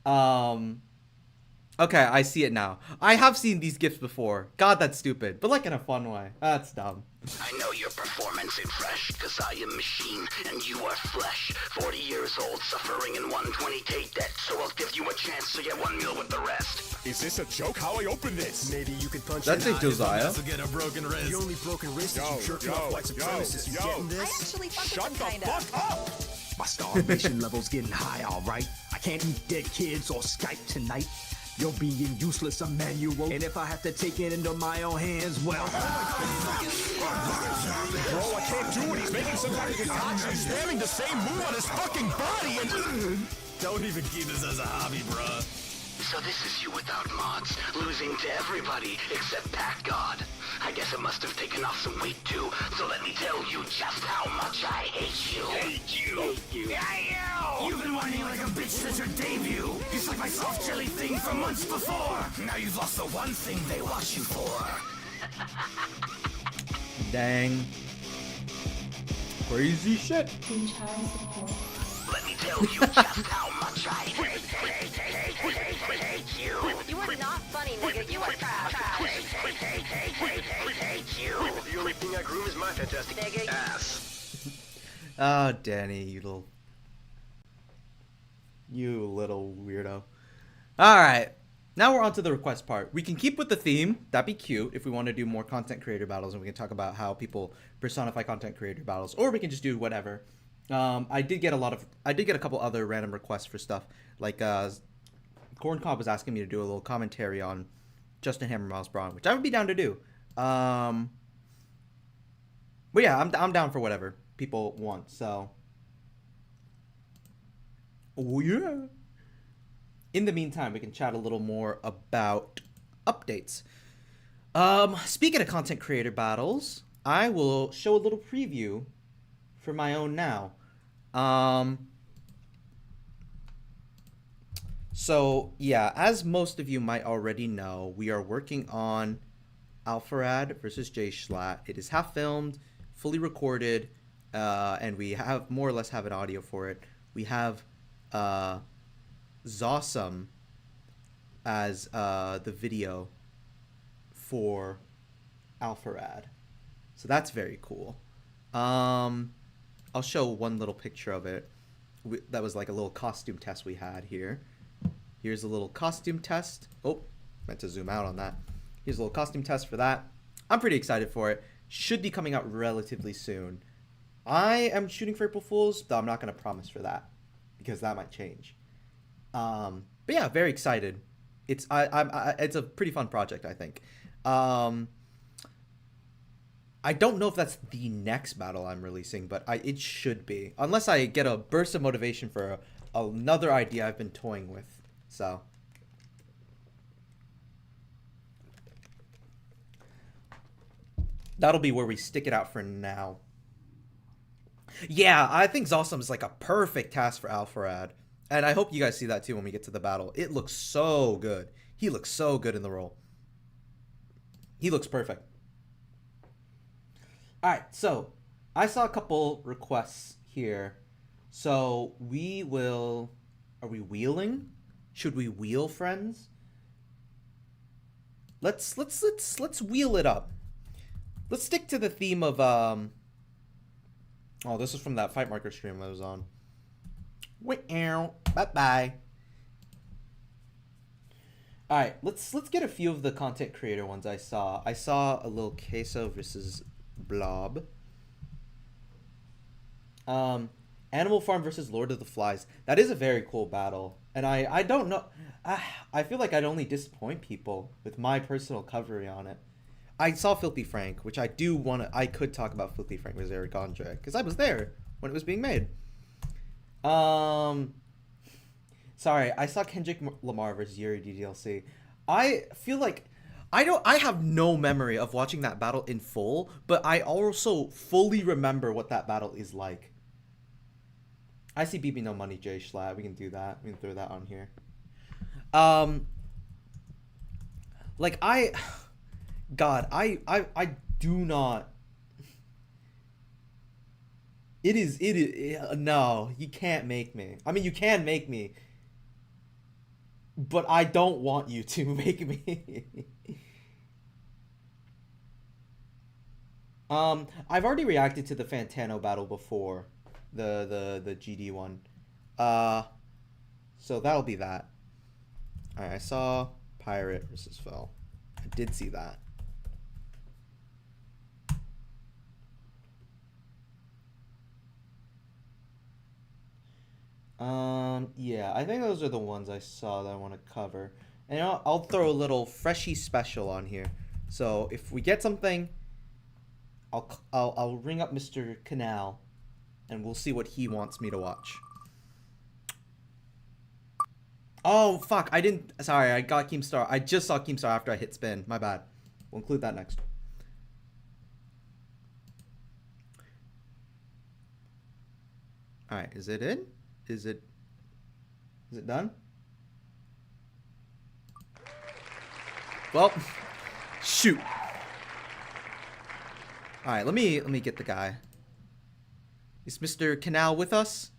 Okay, I see it now. I have seen these gifs before. God, that's stupid. But like in a fun way. That's dumb. I know your performance ain't fresh, cause I am machine and you are flesh. 40 years old, suffering in 120k debt, so I'll give you a chance to get one meal with the rest. Is this a joke? How I open this? Maybe you could punch That's a Josiah. to get a broken wrist. The only broken wrist is you jerking off white supremacists. You getting this? I actually fuck Shut with the them, kinda. fuck up! My starvation level's getting high, alright? I can't eat dead kids or Skype tonight. You're being useless, Emmanuel. And if I have to take it into my own hands, well... Bro, I can't do it. He's making some kind of concoction. He's spamming the same move on his fucking body and... Don't even keep this as a hobby, bruh. So this is you without mods, losing to everybody except God. I guess it must have taken off some weight too, so let me tell you just how much I hate you. Hate you. You've been whining like a bitch since your debut. You sucked my soft jelly thing for months before. Now you've lost the one thing they watch you for. Dang. Crazy shit. Let me tell you just how much I hate you. You are not funny, nigga. You are trash. Hate you. The only thing I groom is my fantastic Nigga. ass. Oh, Danny, you little weirdo. Alright. Now we're on to the request part. We can keep with the theme. That'd be cute if we want to do more content creator battles, and we can talk about how people personify content creator battles, or we can just do whatever. I did get a couple other random requests for stuff. Like Corn Cob was asking me to do a little commentary on Justin Hammer Miles Braun, which I would be down to do. But yeah, I'm down for whatever people want. So, oh yeah. In the meantime, we can chat a little more about updates. Speaking of content creator battles, I will show a little preview for my own now. So yeah, as most of you might already know, we are working on Alpharad versus J Schlatt. It is half filmed, fully recorded, and we have more or less have an audio for it. We have Zawsome as the video for Alpharad. So that's very cool. I'll show one little picture of it. That was like a little costume test we had here. Here's a little costume test. Oh, meant to zoom out on that. Here's a little costume test for that. I'm pretty excited for it. Should be coming out relatively soon. I am shooting for April Fools, though I'm not going to promise for that because that might change. But yeah, very excited. It's it's a pretty fun project, I think. I don't know if that's the next battle I'm releasing, but it should be. Unless I get a burst of motivation for another idea I've been toying with. So. That'll be where we stick it out for now. Yeah, I think Zawsum is like a perfect task for Alfarad. And I hope you guys see that too when we get to the battle. It looks so good. He looks so good in the role. He looks perfect. Alright, so I saw a couple requests here. So we will... Are we wheeling? Should we wheel, friends? Let's wheel it up. Let's stick to the theme of Oh, this is from that Fight Marker stream I was on. Bye-bye. Alright, let's get a few of the content creator ones I saw. I saw a little Queso versus Blob. Animal Farm versus Lord of the Flies. That is a very cool battle. And I don't know. I feel like I'd only disappoint people with my personal coverage on it. I saw Filthy Frank, which I could talk about Filthy Frank with Eric Andre, because I was there when it was being made. Sorry, I saw Kendrick Lamar versus Yuri DDLC. I feel like I have no memory of watching that battle in full, but I also fully remember what that battle is like. I see BB No Money, Jay Schlatt. We can do that. We can throw that on here. God, I do not. It is no, you can't make me. I mean, you can make me, but I don't want you to make me. I've already reacted to the Fantano battle before, the GD one. So that'll be that. Alright, I saw Pirate versus Fell. I did see that. Yeah, I think those are the ones I saw that I want to cover. And I'll throw a little freshy special on here. So if we get something, I'll ring up Mr. Canal and we'll see what he wants me to watch. Oh, fuck, sorry, I got Keemstar. I just saw Keemstar after I hit spin. My bad. We'll include that next. Alright, is it in? Is it done? Well, shoot. Alright, let me get the guy. Is Mr. Canal with us?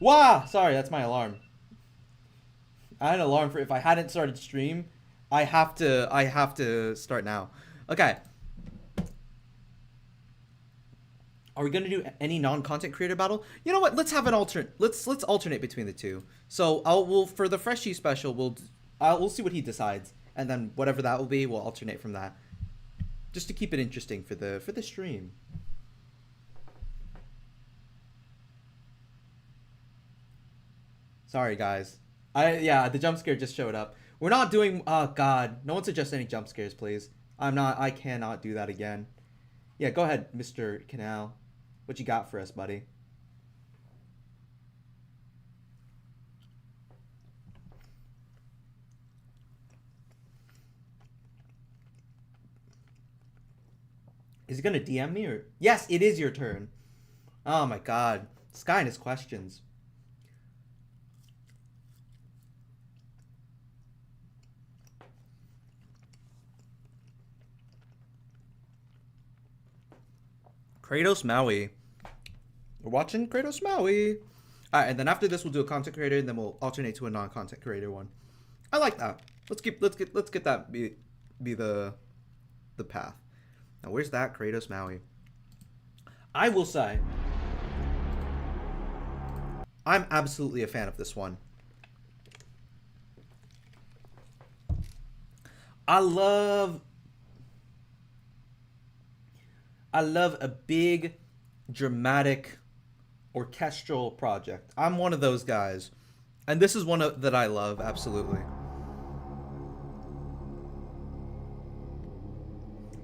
Wow! Sorry, that's my alarm. I had an alarm for if I hadn't started stream. I have to start now. Okay. Are we gonna do any non-content creator battle? You know what? Let's have an let's alternate between the two. So we'll for the Freshie special, we'll see what he decides, and then whatever that will be, we'll alternate from that, just to keep it interesting for the stream. Sorry guys. Yeah, the jump scare just showed up. We're not doing. Oh God, no one suggest any jump scares, please. I cannot do that again. Yeah, go ahead, Mr. Canal. What you got for us, buddy? Is he gonna DM me or? Yes, it is your turn. Oh my God, this guy and his questions. Kratos Maui. We're watching Kratos Maui. Alright, and then after this we'll do a content creator, and then we'll alternate to a non-content creator one. I like that. Let's get that be the path. Now where's that Kratos Maui? I will say I'm absolutely a fan of this one. I love I love a big, dramatic, orchestral project. I'm one of those guys. And this is one that I love, absolutely.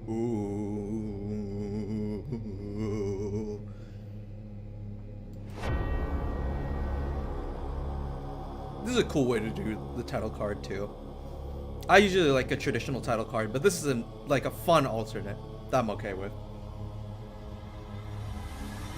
Ooh. This is a cool way to do the title card too. I usually like a traditional title card, but this is like a fun alternate that I'm okay with.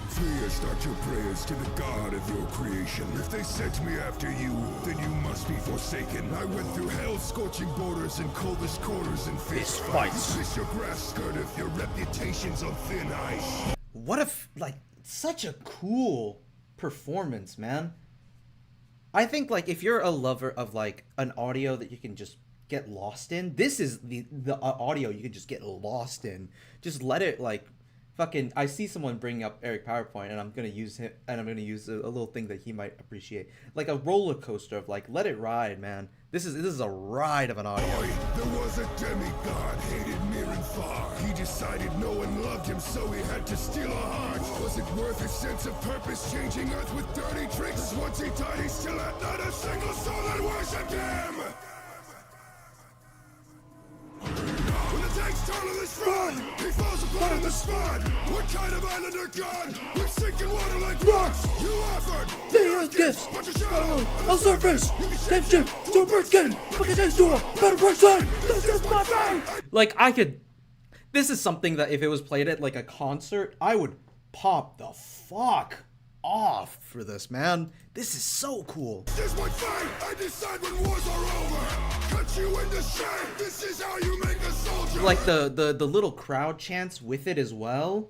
Fear, start your prayers to the God of your creation. If they sent me after you, then you must be forsaken. I went through hell's scorching borders and coldest quarters and fist fights. Kiss your grass skirt if your reputation's on thin ice. What if, like, such a cool performance, man. I think, like, if you're a lover of, like, an audio that you can just get lost in, this is the audio you can just get lost in. Just let it, like, fucking, I see someone bringing up Eric PowerPoint, and I'm gonna use him, and I'm gonna use a little thing that he might appreciate, like a roller coaster of, like, let it ride, man. This is a ride of an audio. There was a demigod hated near and far. He decided no one loved him, so he had to steal a heart. Was it worth his sense of purpose, changing Earth with dirty tricks? Once he died, he still had not a single soul that worshipped him. When the tanks turn on this run, he falls apart in the spot. What kind of islander god? We're sinking water like rocks. You offered the earth gifts, but you shallow on surface. Same ship to a bird skin, but it takes to a better person. This is my fate. Like, I could, this is something that if it was played at like a concert, I would pop the fuck off for this, man. This is so cool. This is my fight. I decide when wars are over. Cut you into shape. This is how you make a soldier. Like the little crowd chants with it as well.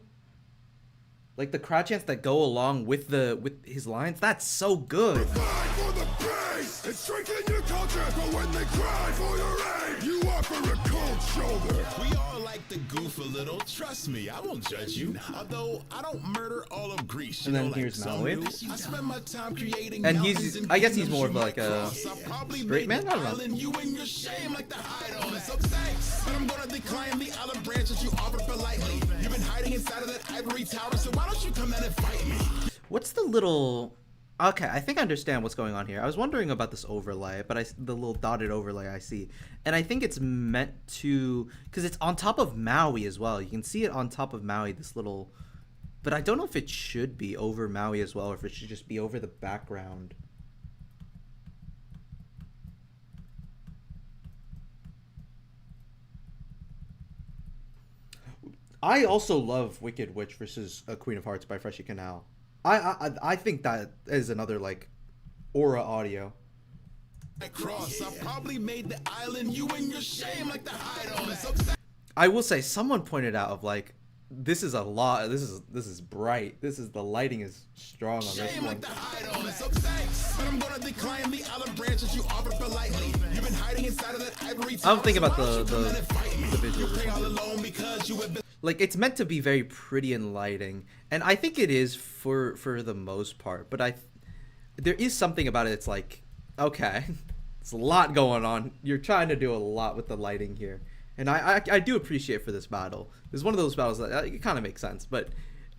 Like the crowd chants that go along with his lines. That's so good. Fight for the base and strengthen your culture. But when they cry for your aid, you offer a cold shoulder. We all like to goof a little. Trust me, I won't judge you. Although I don't murder all of Greece. And then here's Maui. I spend my time creating. And I guess he's more of like a straight man. I don't know. You and your shame like the hide on. So thanks, but I'm gonna decline the olive branch that you offer politely. You've been hiding inside of that ivory tower, so why don't you come in and fight me? What's the little? Okay, I think I understand what's going on here. I was wondering about this overlay, but the little dotted overlay I see. And I think it's meant to, because it's on top of Maui as well. You can see it on top of Maui, this little, but I don't know if it should be over Maui as well, or if it should just be over the background. I also love Wicked Witch versus Queen of Hearts by Freshie Canal. I think that is another like aura audio. Cross, I probably made the island you and your shame like the hide on. I will say someone pointed out of like this is a lot. This is bright. The lighting is strong on this one. But I'm gonna decline the olive branch that you offer politely. You've been hiding inside of that ivory tower. I'm thinking about the visual. Like it's meant to be very pretty and lighting, and I think it is for the most part. But there is something about it. It's like, okay, it's a lot going on. You're trying to do a lot with the lighting here, and I do appreciate for this battle. This is one of those battles that it kind of makes sense, but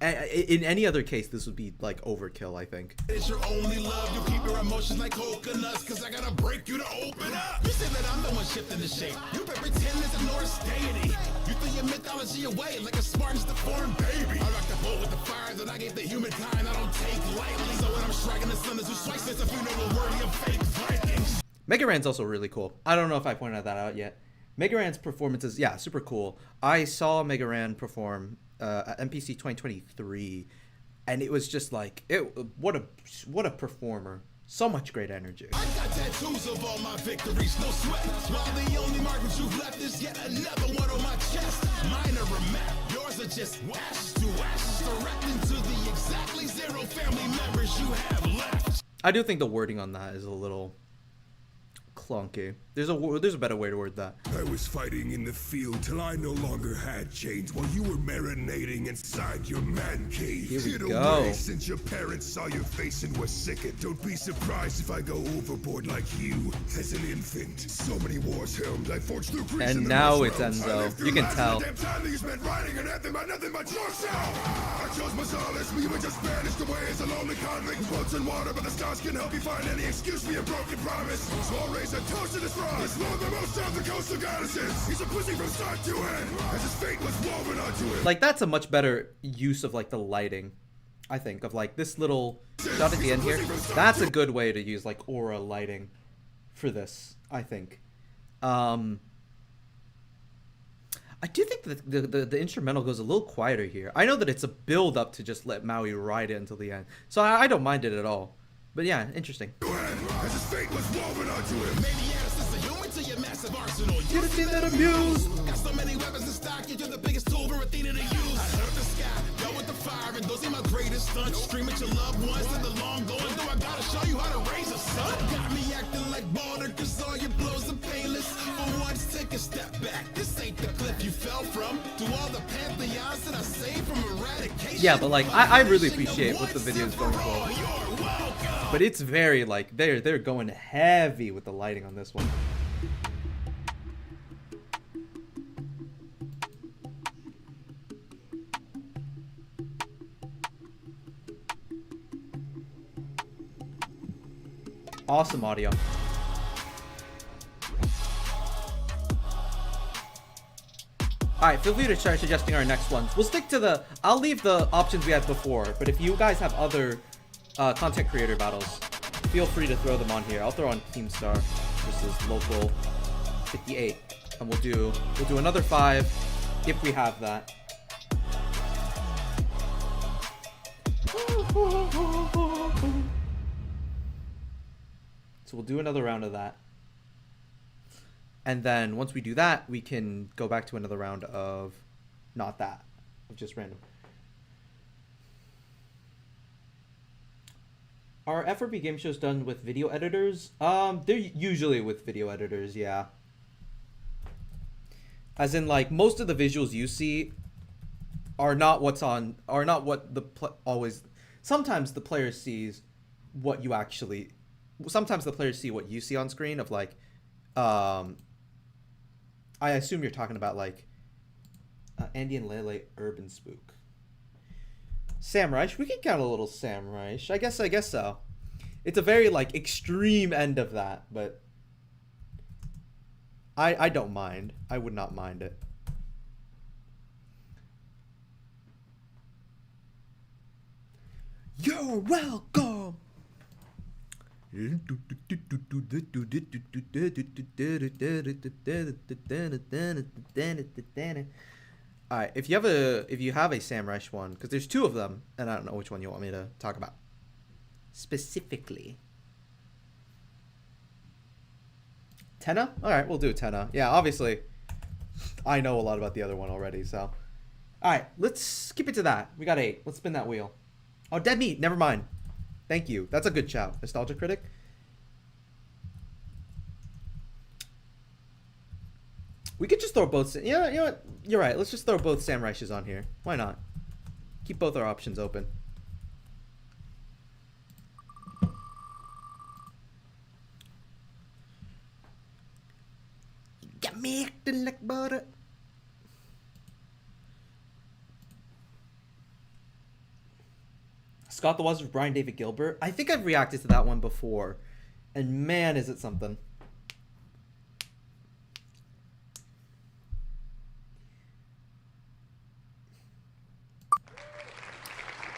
in any other case, this would be like overkill, I think. It's your only love. You keep your emotions like coconuts, cause I gotta break you to open up. You say that I'm the one shifting the shape. You better pretend it's a Norse deity. You threw your mythology away like a Spartan's the foreign baby. I rock the boat with the fire that I gave the humankind. I don't take lightly. So when I'm striking the sun, there's a strike sense of funeral worthy of fake Vikings. Mega Ran's also really cool. I don't know if I pointed that out yet. Mega Ran's performances, yeah, super cool. I saw Mega Ran perform at NPC 2023, and it was just like, what a performer. So much great energy. I got tattoos of all my victories, no sweat. While the only markers you've left is yet another one on my chest. Mine are a map, yours are just ashes to ashes, direct into the exactly 0 family members you have left. I do think the wording on that is a little clunky. There's a better way to word that. I was fighting in the field till I no longer had chains while you were marinating inside your man cave. Here we Get go. away since your parents saw your face and were sickened. Don't be surprised if I go overboard like you as an infant. So many wars helmed, I forged through Greece And in the now most it's realms. I Enzo. lived through You can lives tell. in the damn time that you spent writing an anthem by nothing but yourself. I chose my solace, we were just banished away as a lonely convict. Boats and water, but the stars can help you find any excuse for your broken promise. Small razor toasted his frost. It's one of the most of the coastal goddesses. He's a pussy from start to end, as his fate was woven onto him. Like, that's a much better use of like the lighting, I think, of like this little shot at the end here. That's a good way to use like aura lighting for this, I think. I do think that the instrumental goes a little quieter here. I know that it's a build up to just let Maui ride it until the end, so I don't mind it at all. But yeah, interesting. As his fate was woven onto him. You don't see that abuse. Got so many weapons in stock, you're the biggest tool for Athena to use. I hurt the sky, go with the fire, and those are my greatest stunts. Stream at your loved ones in the long going, though I gotta show you how to raise a son. Got me acting like Balder, cause all your blows are painless. For once, take a step back. This ain't the cliff you fell from. Do all the pantheons that I saved from eradication. Yeah, but like I really appreciate what the video is going for. But it's very like they're going heavy with the lighting on this one. Awesome audio. Alright, feel free to start suggesting our next ones. We'll stick to the... I'll leave the options we had before, but if you guys have other content creator battles, feel free to throw them on here. I'll throw on Keemstar versus Local 58. And we'll do another 5 if we have that. So we'll do another round of that. And then once we do that, we can go back to another round of not that, of just random. Are FRP game shows done with video editors? They're usually with video editors, yeah. As in, like, most of the visuals you see are not what the always. Sometimes the player sees what you actually. Sometimes the players see what you see on screen of like. I assume you're talking about like Andy and Lele Urban Spook. Samurai. We can count a little Samurai. I guess so. It's a very like extreme end of that, but I don't mind. I would not mind it. You're welcome. Alright, if you have a Samurai one, because there's 2 of them, and I don't know which one you want me to talk about specifically. Tenna? Alright, we'll do Tenna. Yeah, obviously I know a lot about the other one already, so. Alright, let's skip it to that. We got 8. Let's spin that wheel. Oh, dead meat. Never mind. Thank you. That's a good shout. Nostalgia Critic. We could just throw both. Yeah, you know what? You're right. Let's just throw both Samuraishas on here. Why not? Keep both our options open. You got me acting like butter. Scott the Waz with Brian David Gilbert. I think I've reacted to that one before. And man, is it something.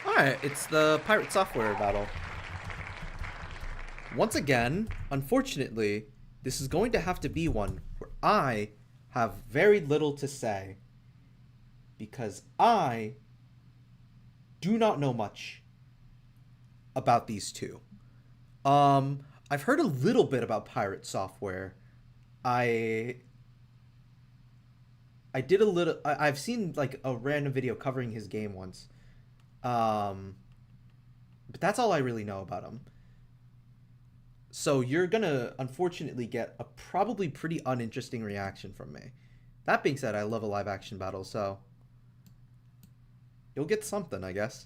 Alright, it's the Pirate Software battle. Once again, unfortunately, this is going to have to be one where I have very little to say. Because I do not know much about these 2. I've heard a little bit about Pirate Software. I've seen like a random video covering his game once. But that's all I really know about him. So you're gonna unfortunately get a probably pretty uninteresting reaction from me. That being said, I love a live action battle, so you'll get something, I guess.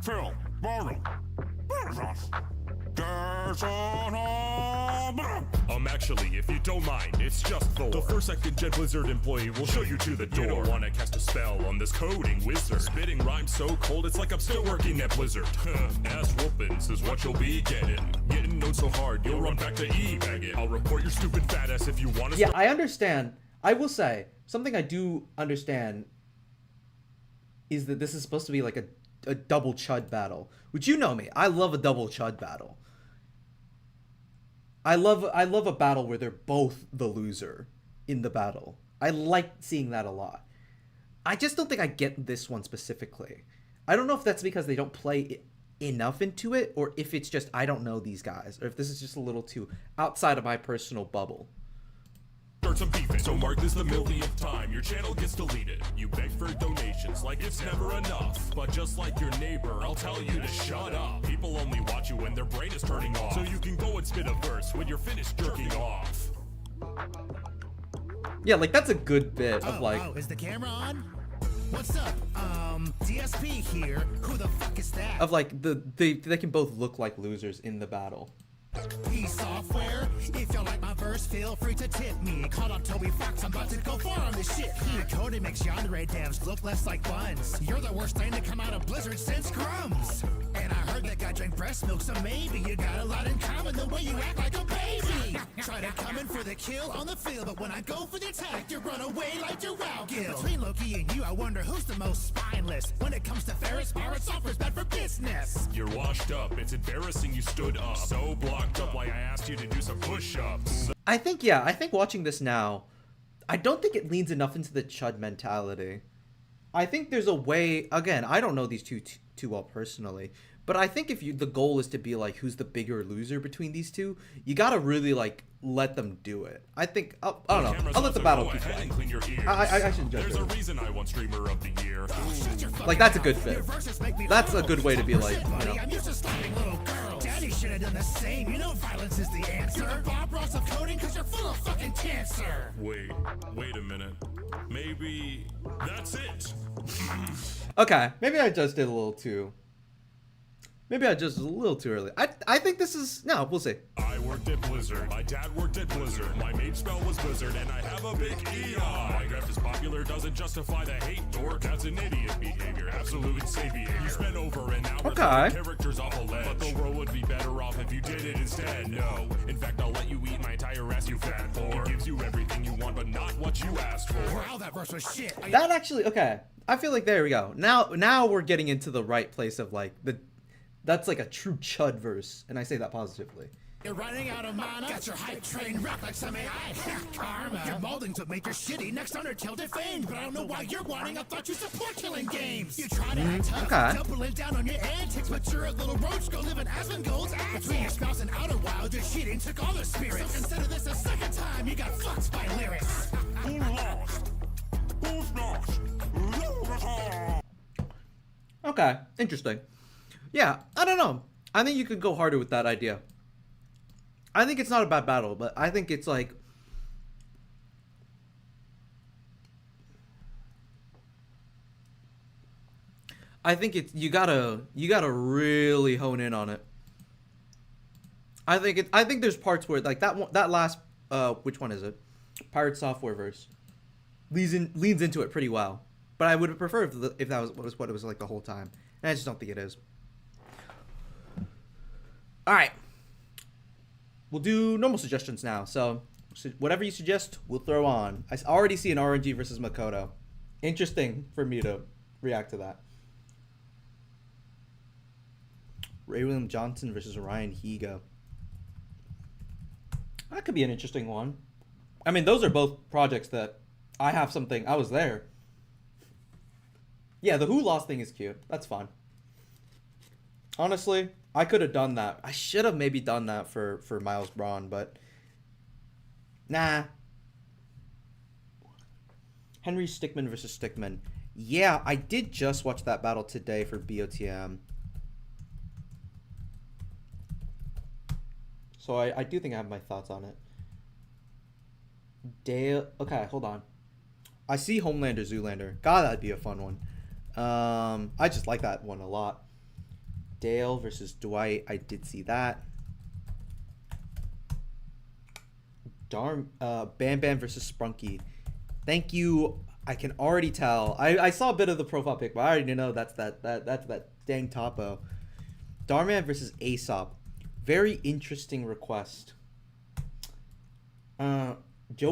Phil, Mario, actually, if you don't mind, it's just Thor. The first second gen Blizzard employee will show you to the door. You don't wanna cast a spell on this coding wizard. Spitting rhymes so cold, it's like I'm still working at Blizzard. Ass whoopins is what you'll be getting. Getting notes so hard, you'll run back to E-Bagging. I'll report your stupid fat ass if you wanna. Yeah, I understand. I will say, something I do understand is that this is supposed to be like a double chud battle. Which, you know me, I love a double chud battle. I love a battle where they're both the loser in the battle. I like seeing that a lot. I just don't think I get this one specifically. I don't know if that's because they don't play enough into it, or if it's just I don't know these guys, or if this is just a little too outside of my personal bubble. Start some beefing. So mark this the millionth time your channel gets deleted. You beg for donations like it's never enough. But just like your neighbor, I'll tell you to shut up. People only watch you when their brain is turning off. So you can go and spit a verse when you're finished jerking off. Yeah, like that's a good bit of like. Oh, is the camera on? What's up? DSP here. Who the fuck is that? Of like they can both look like losers in the battle. Software. If you like my verse, feel free to tip me. Call up Toby Fox, I'm about to go far on this shit. Your coding makes genre devs look less like buns. You're the worst thing to come out of Blizzard since Crumbs. And I heard that guy drank breast milk, so maybe you got a lot in common the way you act like a baby. Try to come in for the kill on the field, but when I go for the attack, you run away like you're Wow Gill. Between Loki and you, I wonder who's the most spineless. When it comes to Ferris, Pirate Software's bad for business. You're washed up. It's embarrassing you stood up. So blocked up like I asked you to do some push-ups. I think watching this now, I don't think it leans enough into the chud mentality. I think there's a way, again, I don't know these two too well personally, but I think if the goal is to be like who's the bigger loser between these two, you gotta really like let them do it. I think I don't know. I'll let the battle keep playing. I shouldn't judge. There's a reason I won Streamer of the Year. Like that's a good fit. That's a good way to be like, you know. I'm used to slapping little girls. Daddy should have done the same. You know violence is the answer. You're Bob Ross of coding because you're full of fucking cancer. Wait a minute. Maybe that's it. Okay, maybe I just did a little too. Maybe I just was a little too early. I think this is no. We'll see. I worked at Blizzard. My dad worked at Blizzard. My main spell was Blizzard, and I have a big EI. My craft is popular doesn't justify the hate, dork. That's an idiot behavior. Absolute savior. You spent over an hour throwing characters off a ledge, but the world would be better off if you did it instead. No, in fact, I'll let you eat my entire ass, you fat whore. It gives you everything you want, but not what you asked for. Wow, that verse was shit. That actually okay. I feel like there we go. Now we're getting into the right place of like that's like a true chud verse, and I say that positively. You're running out of mana. Got your hype train wrecked like some AI. Karma. Your molding took make your shitty. Next Undertale defamed, but I don't know why you're whining. I thought you support killing games. You try to act tough, doubling down on your antics, but you're a little roach. Go live in Asmongold's attic. Between your spouse and Outer Wild, your cheating took all the spirits. So instead of this a second time, you got fucked by lyrics. Who lost? Who's lost? Okay, interesting. Yeah, I don't know. I think you could go harder with that idea. I think it's not a bad battle, but I think it's like I think it's you gotta really hone in on it. I think there's parts where like that last which one is it? Pirate Software verse leans into it pretty well. But I would have preferred if that was what it was like the whole time. And I just don't think it is. All right. We'll do normal suggestions now. So whatever you suggest, we'll throw on. I already see an RNG versus Makoto. Interesting for me to react to that. Ray William Johnson versus Ryan Higa. That could be an interesting one. I mean, those are both projects that I have something. I was there. Yeah, the Who Lost thing is cute. That's fun. Honestly, I could have done that. I should have maybe done that for Miles Braun, but nah. Henry Stickman versus Stickman. Yeah, I did just watch that battle today for BOTM. So I do think I have my thoughts on it. Dale, okay, hold on. I see Homelander, Zoolander. God, that'd be a fun one. I just like that one a lot. Dale versus Dwight. I did see that. Bam Bam versus Sprunky. Thank you. I can already tell. I saw a bit of the profile pic, but I already know that's that dang topo. Darman versus Aesop. Very interesting request. Joe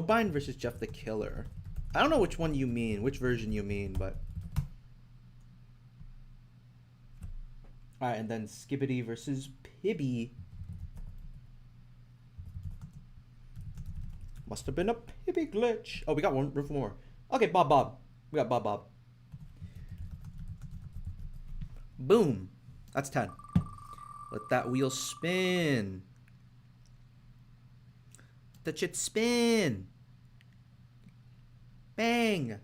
Biden versus Jeff the Killer. I don't know which one you mean, which version you mean, but. Alright, and then Skibbity versus Pibby. Must have been a Pibby glitch. Oh, we got one more. Okay, Bob. We got Bob. Boom. That's 10. Let that wheel spin. Let shit spin. Bang.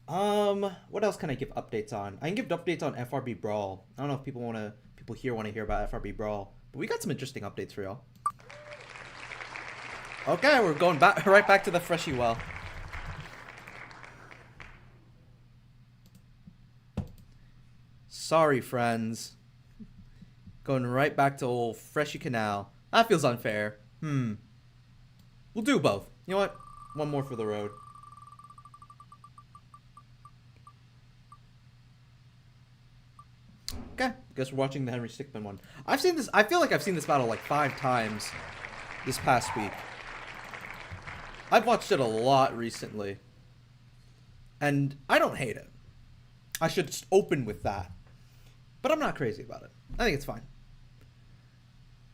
What else can I give updates on? I can give updates on FRB Brawl. I don't know if people here want to hear about FRB Brawl, but we got some interesting updates for y'all. Okay, we're going right back to the freshy well. Sorry, friends. Going right back to old freshy canal. That feels unfair. We'll do both. You know what? One more for the road. Okay, guess we're watching the Henry Stickman one. I've seen this. I feel like I've seen this battle like 5 times this past week. I've watched it a lot recently, and I don't hate it. I should just open with that, but I'm not crazy about it. I think it's fine.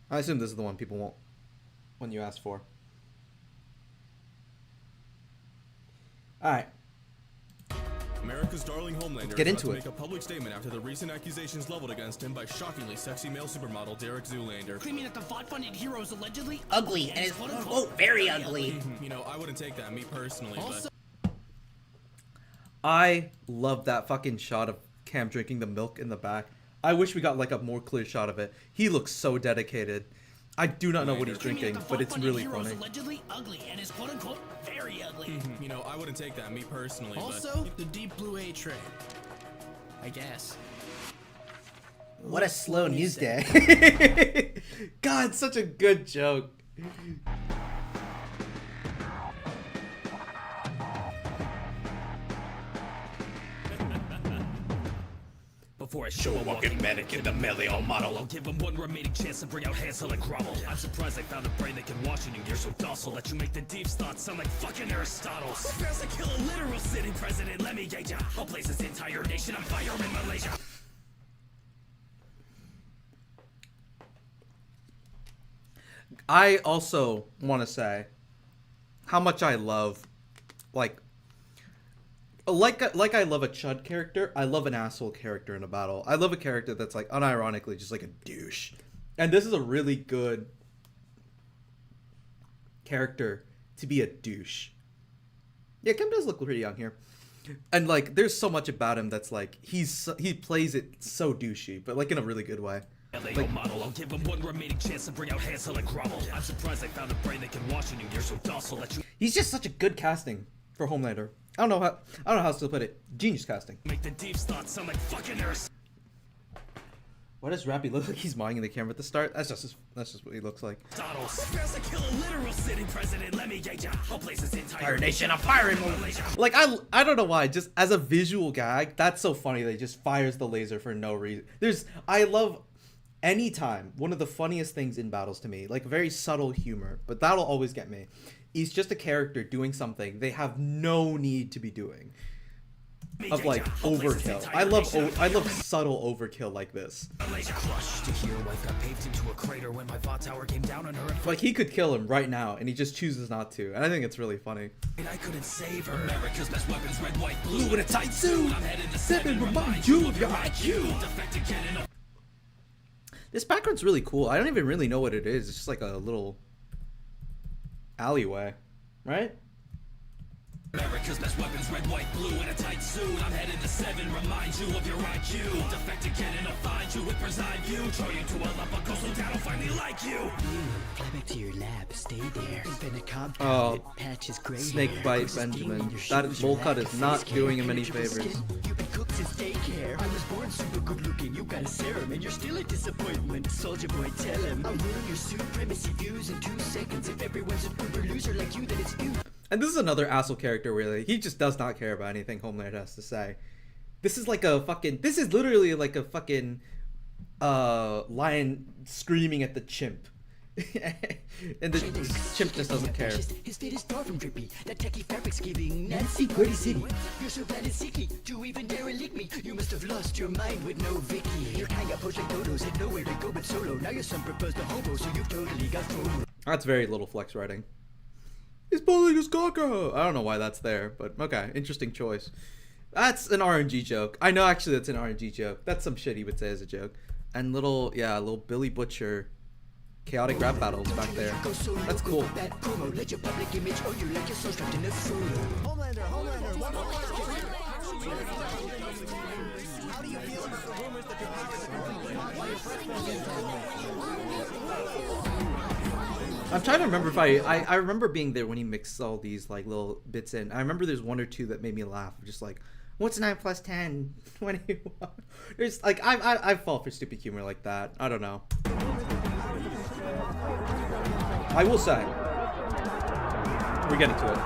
I assume this is the one people want when you ask for. All right. America's darling Homelander Get is into about it. to make a public statement after the recent accusations leveled against him by shockingly sexy male supermodel Derek Zoolander. Claiming that the VOD-funded hero is allegedly ugly and is quote very ugly. You know, I wouldn't take that, me personally, Also, but I love that fucking shot of Cam drinking the milk in the back. I wish we got like a more clear shot of it. He looks so dedicated. I do not know what he's drinking, but it's really funny. Allegedly ugly and is quote unquote very ugly. you know, I wouldn't take that, me personally, Also, the deep blue A train. I guess. What a slow news day. God, such a good joke. Before I show a walking mannequin, the Melion model, I'll give him one remaining chance to bring out Hansel and Gretel. I'm surprised I found a brain that can wash in you. You're so docile that you make the deep thoughts sound like fucking Aristotle's. Fails to kill a literal sitting president. Let me gauge ya. I'll place this entire nation on fire in Malaysia. I also want to say how much I love, like I love a chud character, I love an asshole character in a battle. I love a character that's like unironically just like a douche. And this is a really good character to be a douche. Yeah, Kim does look pretty young here. And like there's so much about him that's like he plays it so douchey, but like in a really good way. Like, model, I'll give him one remaining chance to bring out Hansel and Gretel. I'm surprised I found a brain that can wash in you. You're so docile that you He's just such a good casting for Homelander. I don't know how else to put it. Genius casting. make the deep thoughts sound like fucking Aristotle's. Why does Rappy look like he's miming the camera at the start? That's just what he looks like. Fails to kill a literal sitting president. Let me gauge ya. I'll place this entire nation on fire in Malaysia. Like I don't know why. Just as a visual gag, that's so funny. That he just fires the laser for no reason. I love anytime one of the funniest things in battles to me, like very subtle humor, but that'll always get me. He's just a character doing something they have no need to be doing. Of like overkill. I love subtle overkill like this. Crushed to hear wife got paved into a crater when my VOD tower came down on her. Like he could kill him right now, and he just chooses not to. And I think it's really funny. And I couldn't save her. America's best weapons, red, white, Blue in a tight suit. I'm headed to Seven remind you of your IQ. This background's really cool. I don't even really know what it is. It's just like a little alleyway, right? America's best weapons, red, white, blue, in a tight suit. I'm headed to 7, remind you of your IQ. Defect again and I'll find you with bird's eye view. Throw you to a lump of coastal town, I'll finally like you. Fly back to your lab, stay there. Invent a compound Oh, that patches gray Snakebite Benjamin. That bowl cut is not doing him any favors. You've been cooked since daycare. I was born super good looking. You got a serum and you're still a disappointment. Soldier boy, tell him I'll ruin your supremacy views in 2 seconds. If everyone's an uber loser like you, then it's you. And this is another asshole character, really. He just does not care about anything Homelander has to say. This is like a fucking... This is literally like a fucking lion screaming at the chimp. And the chimp just doesn't care. His fit is far from drippy. That techie fabric's giving Nancy Pretty City. You're so bad and sickly to even dare lick me. You must have lost your mind with no Vicky. Your kind got poached like dodos, had nowhere to go but solo. Now your son proposed to hobo, so you've totally got FOMO. That's very little flex writing. He's pulling his cocker. I don't know why that's there, but okay, interesting choice. That's an RNG joke. I know actually that's an RNG joke. That's some shit he would say as a joke. And little Billy Butcher chaotic rap battles back there. That's cool. I'm trying to remember if I remember being there when he mixed all these like little bits in. I remember there's 1 or 2 that made me laugh. Just like, what's 9 plus 10? 21. There's like I fall for stupid humor like that. I don't know. I will say, we're getting to it.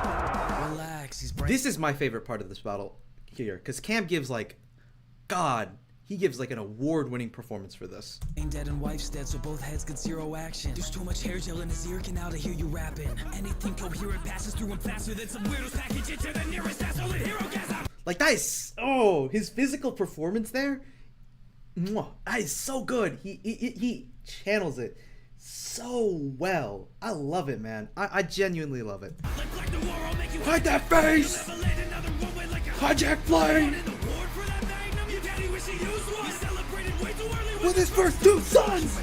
Relax, this is my favorite part of this battle here, because Cam gives like, he gives like an award-winning performance for this. Dead and wife's dead, so both heads get 0 action. There's too much hair gel in his ear canal to hear you rapping. Anything coherent passes through him faster than some weirdos package it to the nearest asshole in hero gasm. Like that is, his physical performance there, that is so good. He channels it so well. I love it, man. I genuinely love it. Hide that face! Hijack plane! With his first 2 sons!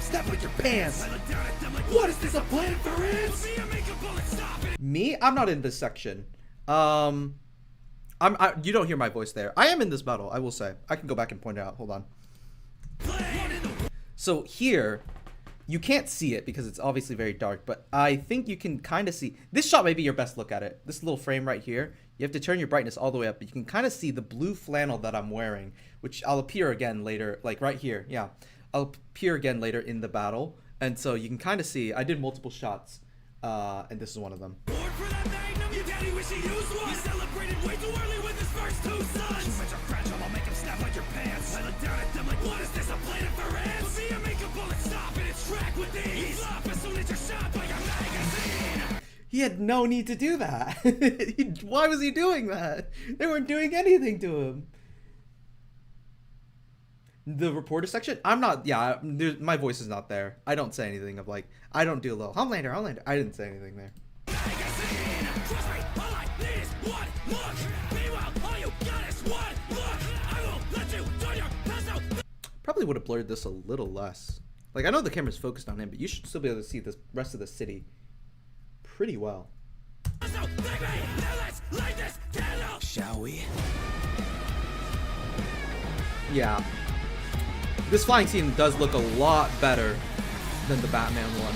Step with your pants! What is this, a planet for ants? Me? I'm not in this section. You don't hear my voice there. I am in this battle, I will say. I can go back and point it out. Hold on. So here, you can't see it because it's obviously very dark, but I think you can kind of see. This shot may be your best look at it. This little frame right here, you have to turn your brightness all the way up, but you can kind of see the blue flannel that I'm wearing, which I'll appear again later, like right here. Yeah, I'll appear again later in the battle, and so you can kind of see. I did multiple shots, and this is one of them. He had no need to do that. Why was he doing that? They weren't doing anything to him. The reporter section? I'm not, my voice is not there. I don't say anything of like, I don't do a little Homelander. I didn't say anything there. Probably would have blurred this a little less. Like, I know the camera's focused on him, but you should still be able to see the rest of the city pretty well. Shall we? Yeah. This flying scene does look a lot better than the Batman one.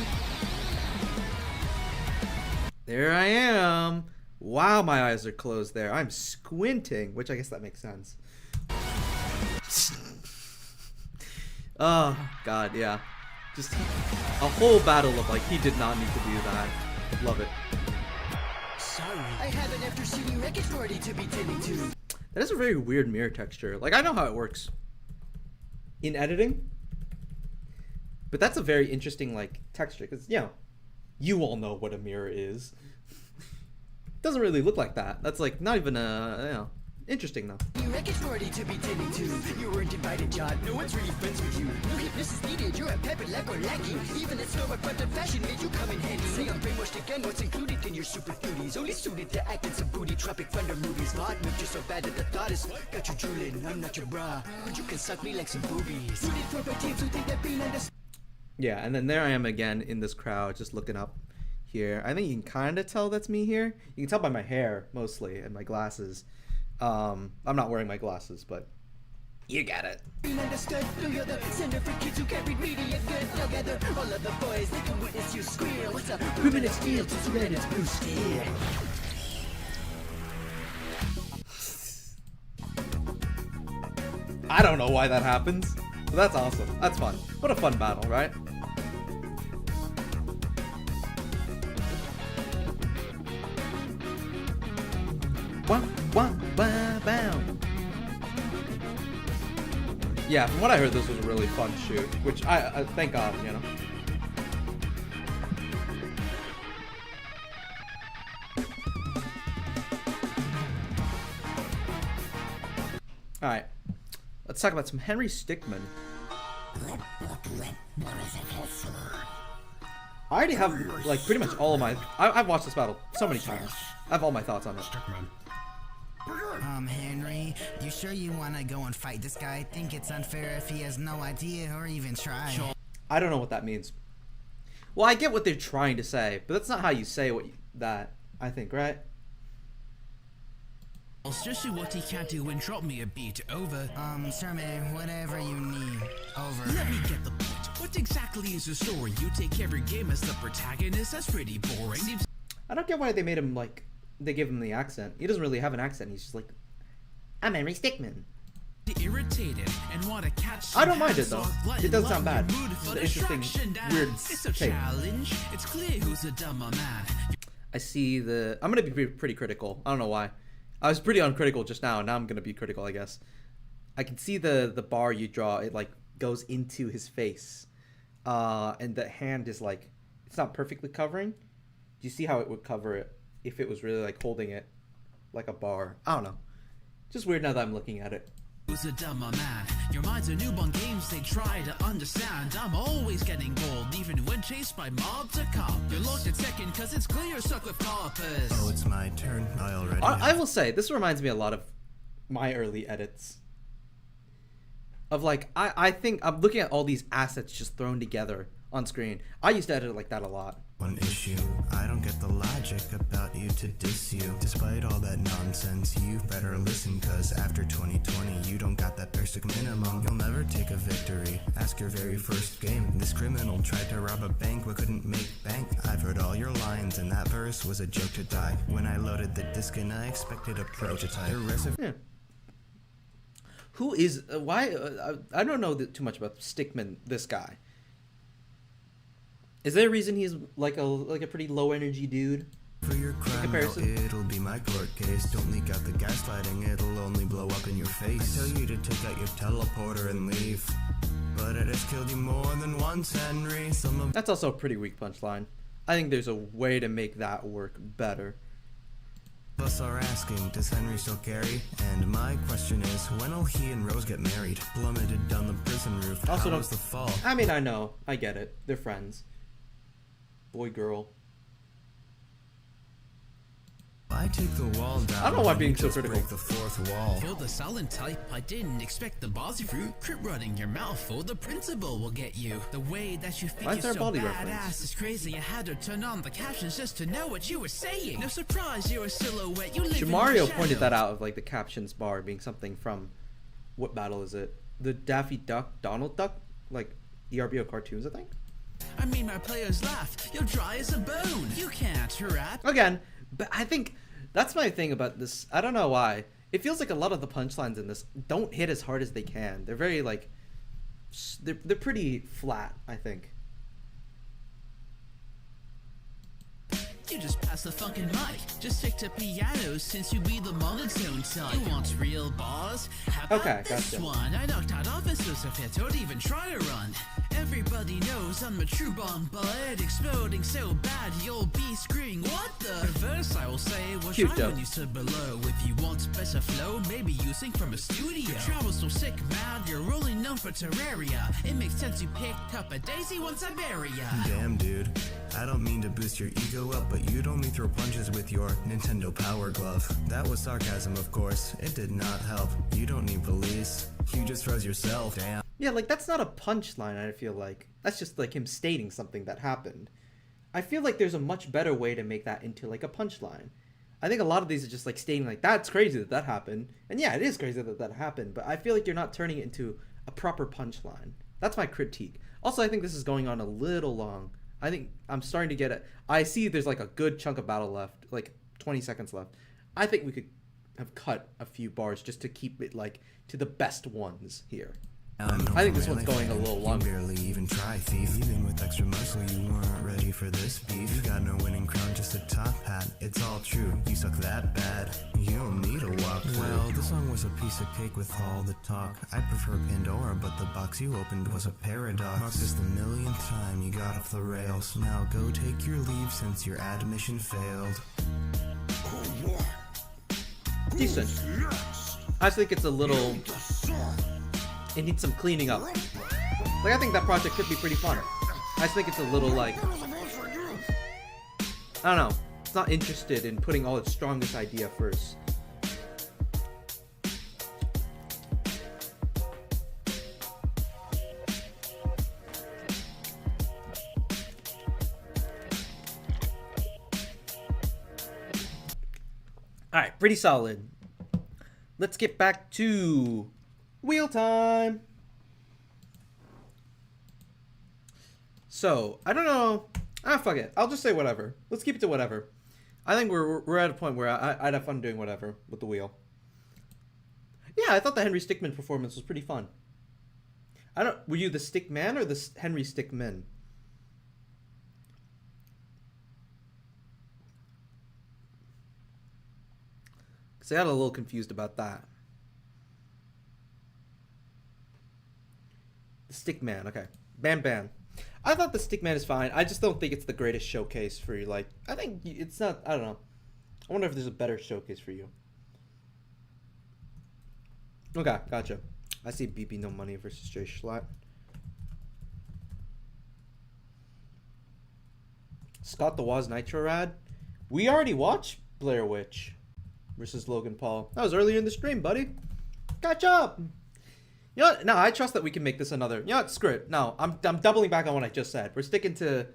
There I am. Wow, my eyes are closed there. I'm squinting, which I guess that makes sense. Oh, God, yeah. Just a whole battle of, like, he did not need to do that. Love it. Sorry. I have an after city wreckage party to be tending to. That is a very weird mirror texture. Like, I know how it works in editing, but that's a very interesting, like, texture, because, you all know what a mirror is. It doesn't really look like that. That's, like, not even a, interesting, though. Wreckage party to be tending to. You weren't invited, John. No one's really friends with you. No hypnosis needed. You're a pepper lack or lacking. Even that store but the fashion made you come in handy. Say I'm brainwashed again. What's included in your super cuties? Only suited to act in some booty tropic thunder movies. God moved you so bad that the thought is got you drooling. I'm not your bra, but you can suck me like some boobies. Rooted for teams who think they're being under. Yeah, and then there I am again in this crowd, just looking up. here. I think you can kind of tell that's me here. You can tell by my hair, mostly, and my glasses. I'm not wearing my glasses, but you got it. Understood, you're the center for kids who carried media good together. All of the boys, they can witness you squeal. It's a permanent steel to red as blue steel. I don't know why that happens, but that's awesome. That's fun. What a fun battle, right? Yeah, from what I heard, this was a really fun shoot, which I thank God, you know. All right, let's talk about some Henry Stickman. I already have like pretty much all of my. I've watched this battle so many times. I have all my thoughts on it. Henry, you sure you want to go and fight this guy? I think it's unfair if he has no idea or even try. I don't know what that means. Well, I get what they're trying to say, but that's not how you say that, I think, right? I'll just do what he can't do and drop me a beat. Over. Sir man, whatever you need. Over. Let me get the point. What exactly is the story? You take every game as the protagonist? That's pretty boring. I don't get why they made him like, they give him the accent. He doesn't really have an accent. He's just like, I'm Henry Stickman. Irritated and want to catch. I don't mind it though. It doesn't sound bad. It's an interesting, weird It's a take. challenge. It's clear who's a dumber man. I see the. I'm gonna be pretty critical. I don't know why. I was pretty uncritical just now. Now I'm gonna be critical, I guess. I can see the bar you draw. It like goes into his face, and the hand is like, it's not perfectly covering. Do you see how it would cover it if it was really like holding it like a bar? I don't know. Just weird now that I'm looking at it. Who's a dumber man? Your mind's a noob on games they try to understand. I'm always getting gold, even when chased by mobs or cop. You're locked at second cause it's clear you're stuck with coppers. Oh, it's my turn. I already I will say, this reminds me a lot of my early edits. Of like, I think I'm looking at all these assets just thrown together on screen. I used to edit it like that a lot. One issue, I don't get the logic about you to diss you. Despite all that nonsense, you better listen, cause after 2020 you don't got that basic minimum. You'll never take a victory. Ask your very first game. This criminal tried to rob a bank but couldn't make bank. I've heard all your lines and that verse was a joke to die. When I loaded the disc and I expected a prototype. Yeah. Who is why I don't know too much about Stickman, this guy. Is there a reason he's like a pretty low energy dude? For your crime, it'll be my court case. Don't leak out the gaslighting, it'll only blow up in your face. I tell you to take out your teleporter and leave, but it has killed you more than once, Henry. That's also a pretty weak punchline. I think there's a way to make that work better. Us are asking, does Henry still carry? And my question is, when'll he and Rose get married? Plummeted down the prison roof. Also, how was the fall? I mean, I know, I get it. They're friends. Boy, girl. I take the wall down. I don't know why I'm being so critical. Break the fourth wall. For the silent type, I didn't expect the bossy fruit. Crit running your mouth for the principal will get you. The way that you think you're so badass is crazy. I had to turn on the captions just to know what you were saying. No surprise, you're a silhouette. You live Mario pointed that out of like the captions bar being something from, what battle is it? The Daffy Duck, Donald Duck, like ERBO cartoons, I think. I mean, my players laugh. You're dry as a bone. You can't rap. Again, but I think that's my thing about this. I don't know why. It feels like a lot of the punchlines in this don't hit as hard as they can. They're very like, they're pretty flat, I think. You just pass the funkin' mic. Just stick to pianos since you be the monotone type. You want real bars? How about this one? I knocked out officers if you don't even try to run. Everybody knows I'm a true bomb bullet, exploding so bad you'll be screaming, what the? Reverse, I will say, was right when you stood below. If you want better flow, maybe you sing from a studio. Your travel's so sick, man, you're only known for Terraria. It makes sense you picked up a daisy once I bury ya. Damn, dude. I don't mean to boost your ego up, but you'd only throw punches with your Nintendo Power Glove. That was sarcasm, of course. It did not help. You don't need police. You just froze yourself. Damn. Yeah, like that's not a punchline, I feel like. That's just like him stating something that happened. I feel like there's a much better way to make that into like a punchline. I think a lot of these are just like stating like, that's crazy that that happened. And yeah, it is crazy that that happened, but I feel like you're not turning it into a proper punchline. That's my critique. Also, I think this is going on a little long. I think I'm starting to get it. I see there's like a good chunk of battle left, like 20 seconds left. I think we could have cut a few bars just to keep it like to the best ones here. I think this one's going a little longer. You barely even try, thief. Even with extra muscle, you weren't ready for this beef. You got no winning crown, just a top hat. It's all true, you suck that bad. You don't need a walk. Well, the song was a piece of cake with all the talk. I prefer Pandora, but the box you opened was a paradox. Mark, this the millionth time you got off the rails. Now go take your leave since your admission failed. Decent. I just think it's a little... It needs some cleaning up. Like, I think that project could be pretty fun. I just think it's a little, like... I don't know. It's not interested in putting all its strongest idea first. Alright, pretty solid. Let's get back to... wheel time. So, I don't know. Fuck it. I'll just say whatever. Let's keep it to whatever. I think we're at a point where I'd have fun doing whatever with the wheel. Yeah, I thought the Henry Stickman performance was pretty fun. Were you the Stickman or the Henry Stickman? Because I got a little confused about that. Stickman, okay. Bam. I thought the Stickman is fine. I just don't think it's the greatest showcase for you. Like, I think it's not, I don't know. I wonder if there's a better showcase for you. Okay, gotcha. I see BP No Money versus Jay Schlatt. Scott the Waz Nitro Rad. We already watched Blair Witch versus Logan Paul. That was earlier in the stream, buddy. Catch up! You know what? No, I trust that we can make this another. You know what? Screw it. No, I'm doubling back on what I just said. We're sticking to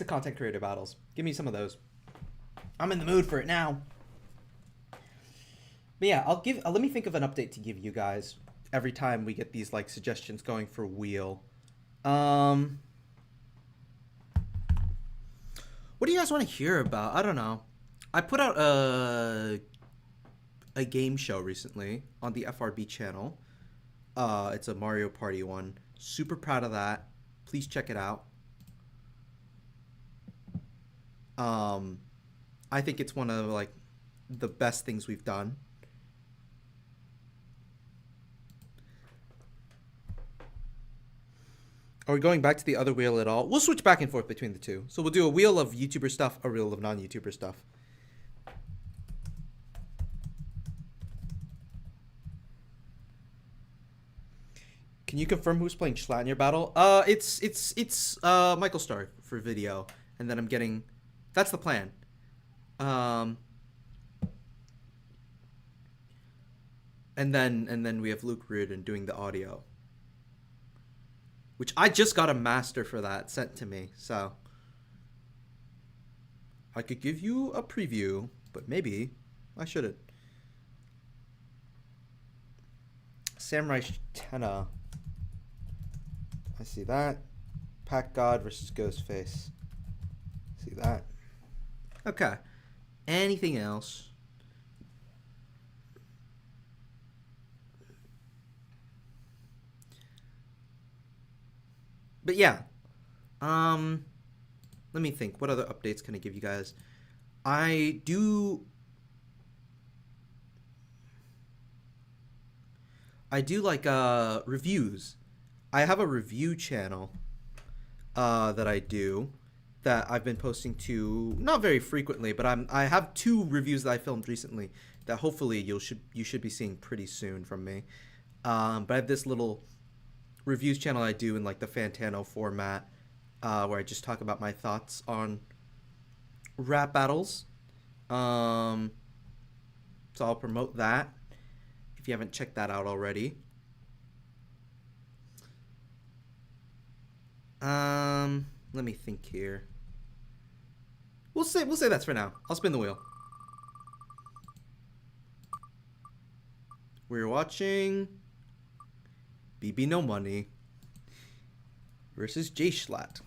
content creator battles. Give me some of those. I'm in the mood for it now. But yeah, let me think of an update to give you guys every time we get these like suggestions going for wheel. What do you guys want to hear about? I don't know. I put out a game show recently on the FRB channel. It's a Mario Party one. Super proud of that. Please check it out. I think it's one of like the best things we've done. Are we going back to the other wheel at all? We'll switch back and forth between the two. So we'll do a wheel of YouTuber stuff, a wheel of non-YouTuber stuff. Can you confirm who's playing Schlatt in your battle? It's Michael Stark for video, and then I'm getting. That's the plan. And then we have Luke Reardon doing the audio, which I just got a master for that sent to me, so I could give you a preview, but maybe I shouldn't. Samurai Tenna. I see that. Pack God versus Ghostface. See that. Okay. Anything else? But yeah. Let me think. What other updates can I give you guys? I do like reviews. I have a review channel that I do that I've been posting to not very frequently, but I have 2 reviews that I filmed recently that hopefully you should be seeing pretty soon from me. But I have this little reviews channel I do in like the Fantano format, where I just talk about my thoughts on rap battles. So I'll promote that if you haven't checked that out already. Let me think here. say that's for now. I'll spin the wheel. We're watching BB No Money versus J Schlatt.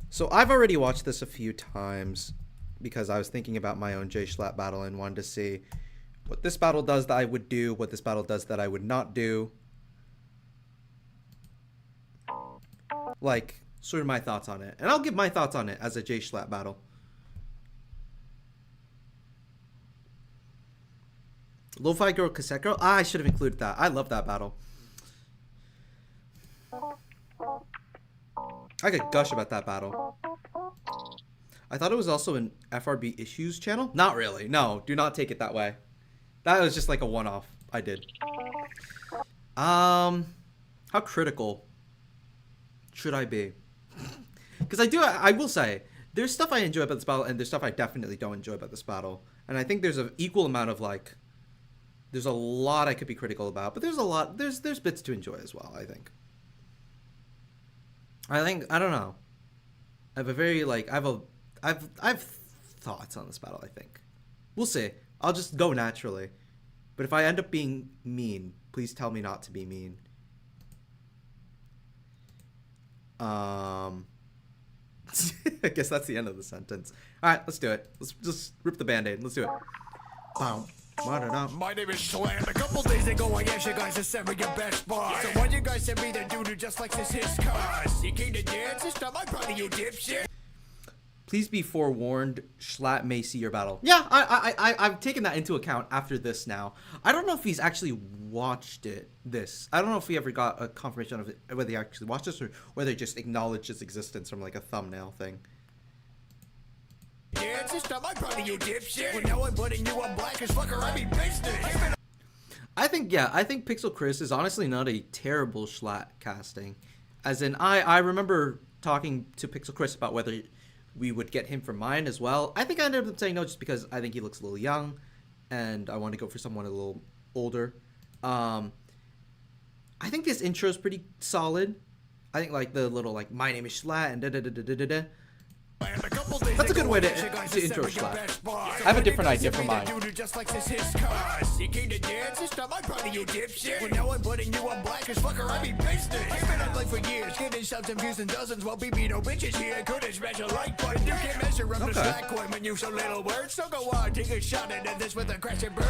So I've already watched this a few times because I was thinking about my own J Schlatt battle and wanted to see what this battle does that I would do, what this battle does that I would not do. Like, sort of my thoughts on it. And I'll give my thoughts on it as a J Schlatt battle. Lo-Fi Girl, Cassette Girl? I should have included that. I love that battle. I could gush about that battle. I thought it was also an FRB Issues channel. Not really. No, do not take it that way. That was just like a one-off I did. How critical should I be? Because I will say, there's stuff I enjoy about this battle, and there's stuff I definitely don't enjoy about this battle. And I think there's an equal amount of, like, there's a lot I could be critical about, but there's bits to enjoy as well, I think. I don't know. I have a very, like, I've thoughts on this battle, I think. We'll see. I'll just go naturally. But if I end up being mean, please tell me not to be mean. I guess that's the end of the sentence. Alright, let's do it. Let's just rip the band-aid. Let's do it. My name is Schlatt. A couple days ago, I asked you guys to send me your best buy. So why you guys send me the dude who just likes his cars? You came to dance this time? I'm proud of you, dipshit. Please be forewarned, Schlatt may see your battle. Yeah, I've taken that into account after this now. I don't know if he's actually watched this. I don't know if we ever got a confirmation of it, whether he actually watched this or whether he just acknowledged its existence from like a thumbnail thing. Yeah, it's just I'm proud of you, dipshit. Well, now I'm putting you on black as fucker. I mean business. I think Pixel Chris is honestly not a terrible Schlatt casting. As in, I remember talking to Pixel Chris about whether we would get him for mine as well. I think I ended up saying no just because I think he looks a little young and I want to go for someone a little older. I think this intro is pretty solid. I think like the little like my name is Schlatt and da-da-da-da-da-da. That's a good way to intro Schlatt. I have a different idea for mine. Just likes his cars. You came to dance this time? I'm proud of you, dipshit. Well, now I'm putting you on black as fucker. I mean business. You've been ugly for years, getting shoves and views and dozens while BB no bitches here. Couldn't smash a like button. You can't measure up the slack coin when you so little words. So go on, take a shot at this with a crashing bird.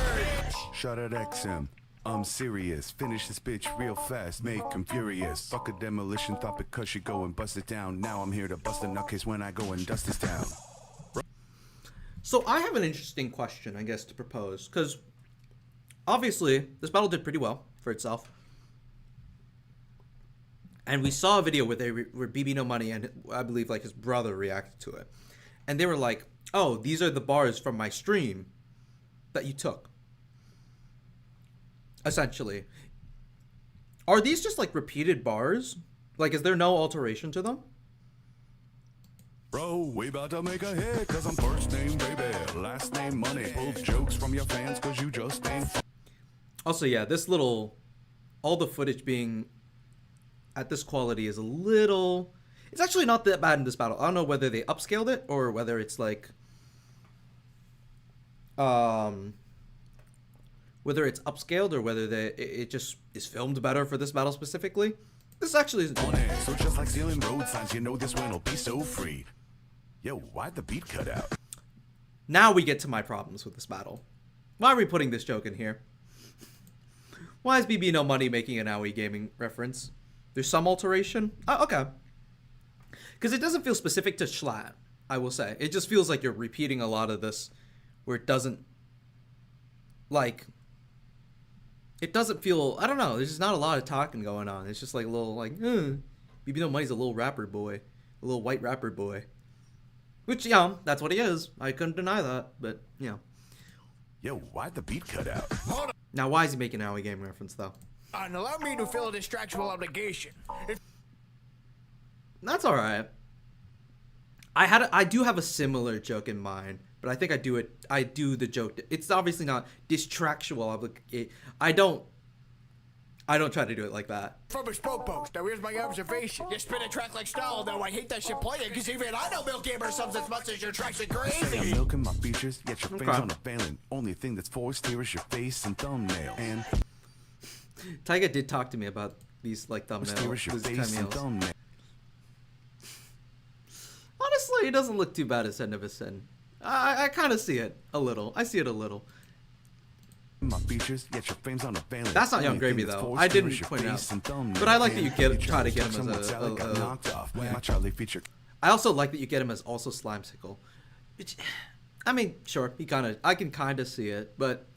Shot at XM. I'm serious. Finish this bitch real fast. Make him furious. Fuck a demolition thought because you go and bust it down. Now I'm here to bust a nutcase when I go and dust this down. So I have an interesting question, I guess, to propose. Because obviously, this battle did pretty well for itself. And we saw a video where BB No Money and I believe like his brother reacted to it. And they were like, oh, these are the bars from my stream that you took. Essentially. Are these just like repeated bars? Like, is there no alteration to them? Bro, we about to make a hit, cause I'm first name baby, last name money. Pull jokes from your fans cause you just ain't. Also, yeah, this little, all the footage being at this quality is a little, it's actually not that bad in this battle. I don't know whether they upscaled it or whether it's like, whether it's upscaled or whether it just is filmed better for this battle specifically. This actually isn't. So just like stealing road signs, you know this one will be so free. Yo, why'd the beat cut out? Now we get to my problems with this battle. Why are we putting this joke in here? Why is BB No Money making an Maui gaming reference? There's some alteration? Oh, okay. Because it doesn't feel specific to Schlatt, I will say. It just feels like you're repeating a lot of this where it doesn't, like, it doesn't feel, I don't know, there's just not a lot of talking going on. It's just like a little, like, BB No Money's a little rapper boy. A little white rapper boy. Which, yeah, that's what he is. I couldn't deny that, but, you know. Yo, why'd the beat cut out? Hold on. Now, why is he making an Maui game reference, though? And allow me to fill a distractual obligation. That's alright. I do have a similar joke in mind, but I think I do the joke. It's obviously not distractual obligation. I don't try to do it like that. From a spoke box. Now here's my observation. You spin a track like style, though I hate that shit playing, cause even I know milk gamer subs as much as your tracks are crazy. Say I'm milking my features, yet your face on a failing. Only thing that's forced here is your face and thumbnail. And Taiga did talk to me about these like thumbnails. here is your face and thumbnail. Honestly, it doesn't look too bad as End of a Sin. I kind of see it a little. I see it a little. My features, yet your fame's on a failing. That's not Young Gravy though. I didn't point it out. But I like that you try to get him as My Charlie feature. I also like that you get him as also Slimesicle. Which, I mean, sure, I can kind of see it, but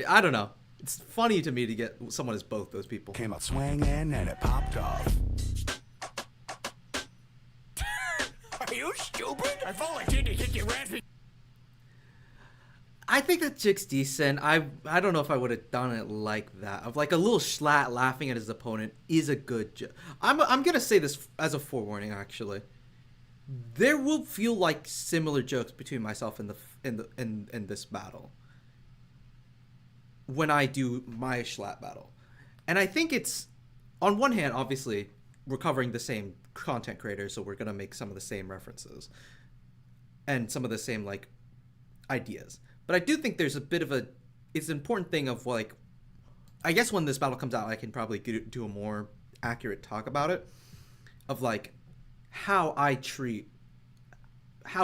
I don't know. It's funny to me to get someone as both those people. Came out swinging and it popped off. Are you stupid? I felt like you to kick your raspy. I think that chick's decent. I don't know if I would have done it like that. Of like a little Schlatt laughing at his opponent is a good joke. I'm gonna say this as a forewarning. Actually, there will feel like similar jokes between myself and in this battle when I do my Schlatt battle, and I think it's on one hand, obviously, we're covering the same content creators, so we're gonna make some of the same references and some of the same like ideas. But I do think there's a bit of it's an important thing of like, I guess when this battle comes out, I can probably do a more accurate talk about it, of like how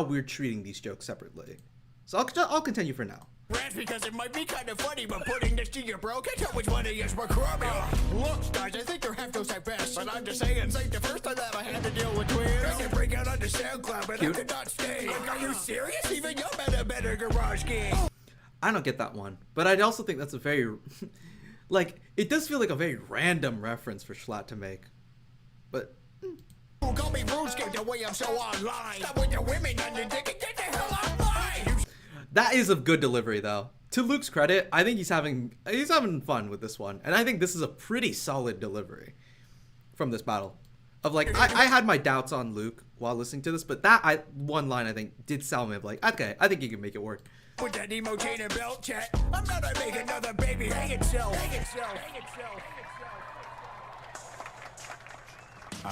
we're treating these jokes separately. So I'll continue for now. Rant because it might be kind of funny, but putting this to your bro, can't tell which one of you is more crummy. Look, guys, I think your half goes at best, but I'm just saying, it's like the first time that I had to deal with twins. I can break out onto SoundCloud, but I could not stay. Like, are you serious? Even you had a better garage game. I don't get that one, but I also think that's a very, like, it does feel like a very random reference for Schlatt to make, but. Call me RuneScape the way I'm so online. Stop with the women on your dick and get the hell online. That is a good delivery, though. To Luke's credit, I think he's having fun with this one, and I think this is a pretty solid delivery from this battle. Of like, I had my doubts on Luke while listening to this, but one line I think did sell me of like, okay, I think you can make it work. With that emo chain and belt chat, I'm gonna make another baby hang itself. Hang itself. Hang itself.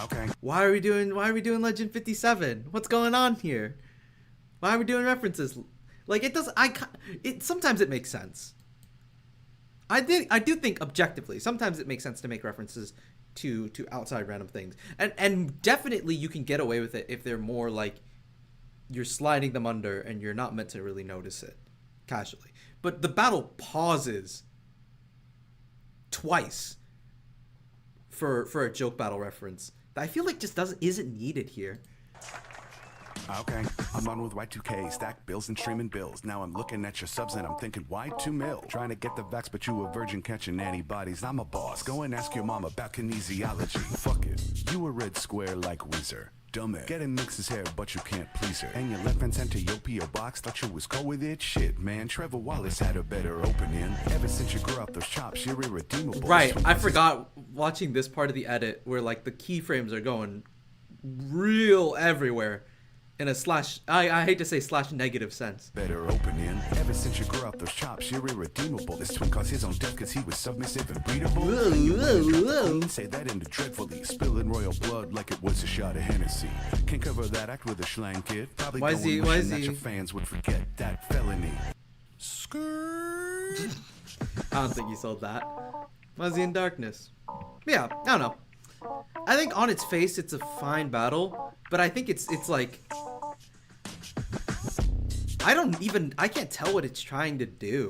Okay. Why are we doing Legend 57? What's going on here? Why are we doing references? Like sometimes it makes sense. I do think objectively, sometimes it makes sense to make references to outside random things. And definitely you can get away with it if they're more like you're sliding them under and you're not meant to really notice it casually. But the battle pauses twice for a joke battle reference that I feel like just isn't needed here. Okay, I'm on with Y2K, stack bills and streaming bills. Now I'm looking at your subs and I'm thinking, why 2 mil? Trying to get the vax, but you a virgin catching antibodies. I'm a boss. Go and ask your mom about kinesiology. Fuck it, you a red square like Weezer. Dumbass. Getting mixes hair, but you can't please her. And your left hand sent to your P.O. box, thought you was cool with it? Shit, man, Trevor Wallace had a better opening. Ever since you grew out those chops, you're irredeemable. Right, I forgot watching this part of the edit where like the keyframes are going real everywhere. In a slash, I hate to say slash negative sense. Better opening. Ever since you grew out those chops, you're irredeemable. This twin caused his own death because he was submissive and breedable. Say that into dreadfully, spilling royal blood like it was a shot of Hennessy. Can't cover that act with a slang kid. Probably why is he? That your fans would forget that felony. I don't think he sold that. Why is he in darkness? Yeah, I don't know. I think on its face it's a fine battle, but I think it's like I can't tell what it's trying to do.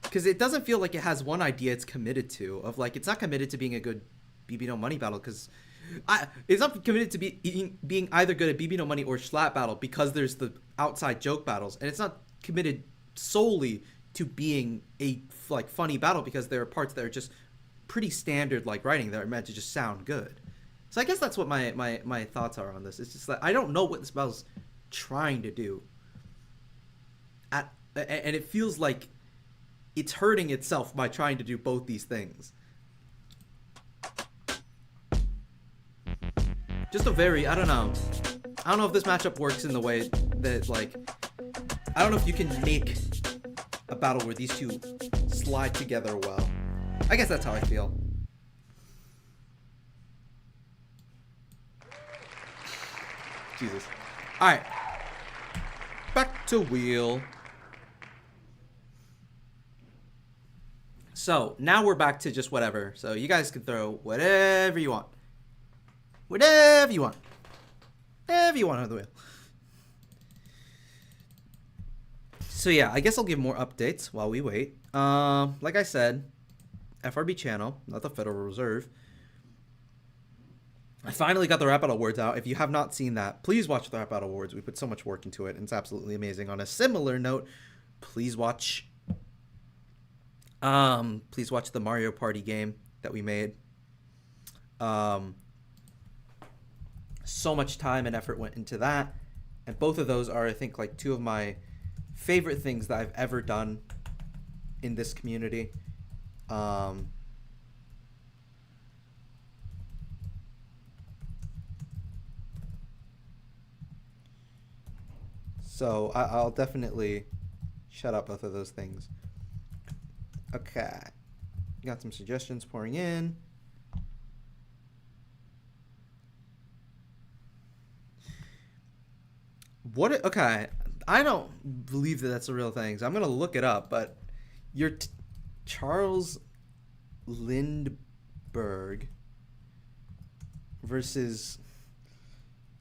Because it doesn't feel like it has one idea it's committed to. Of like, it's not committed to being a good BB No Money battle, because it's not committed to being either good at BB No Money or Schlatt battle, because there's the outside joke battles, and it's not committed solely to being a like funny battle, because there are parts that are just pretty standard like writing that are meant to just sound good. So I guess that's what my thoughts are on this. It's just that I don't know what this battle's trying to do. And it feels like it's hurting itself by trying to do both these things. Just a very, I don't know if this matchup works in the way that, like, I don't know if you can make a battle where these two slide together well. I guess that's how I feel. Jesus. Alright. Back to wheel. So, now we're back to just whatever. So, you guys can throw whatever you want. Whatever you want. Whatever you want on the wheel. So, yeah, I guess I'll give more updates while we wait. Like I said, FRB channel, not the Federal Reserve. I finally got the Rap Battle Awards out. If you have not seen that, please watch the Rap Battle Awards. We put so much work into it, and it's absolutely amazing. On a similar note, please watch the Mario Party game that we made. So much time and effort went into that, and both of those are, I think, like two of my favorite things that I've ever done in this community. So I'll definitely shut up both of those things. Okay. Got some suggestions pouring in. What? Okay. I don't believe that that's a real thing. So I'm going to look it up. But you're Charles Lindbergh versus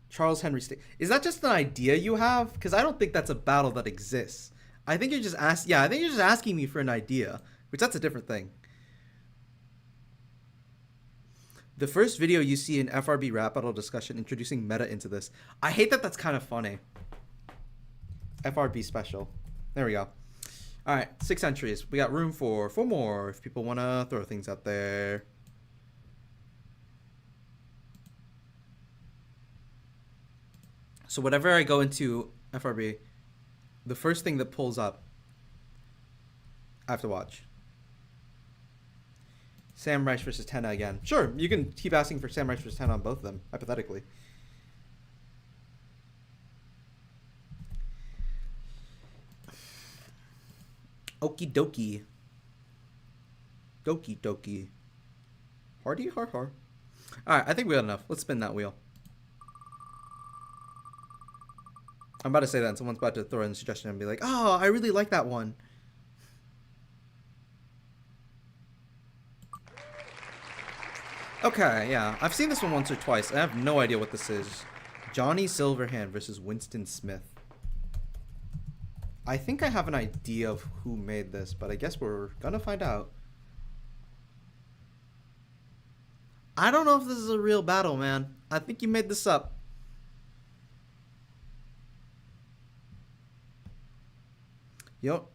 Charles Henry Stick. Is that just an idea you have? Because I don't think that's a battle that exists. I think you're just I think you're just asking me for an idea, which that's a different thing. The first video you see in FRB Rap Battle discussion introducing meta into this. I hate that that's kind of funny. FRB special. There we go. All right, 6 entries. We got room for 4 more if people want to throw things out there. So whatever I go into FRB, the first thing that pulls up, I have to watch. Sam Rice versus Tenna again. Sure, you can keep asking for Sam Rice versus Tenna on both of them, hypothetically. Okie dokie. Dokie dokie. Hardy har har. Alright, I think we got enough. Let's spin that wheel. I'm about to say that and someone's about to throw in a suggestion and be like, oh, I really like that one. Okay, yeah. I've seen this one once or twice. I have no idea what this is. Johnny Silverhand versus Winston Smith. I think I have an idea of who made this, but I guess we're gonna find out. I don't know if this is a real battle, man. I think you made this up. Yo.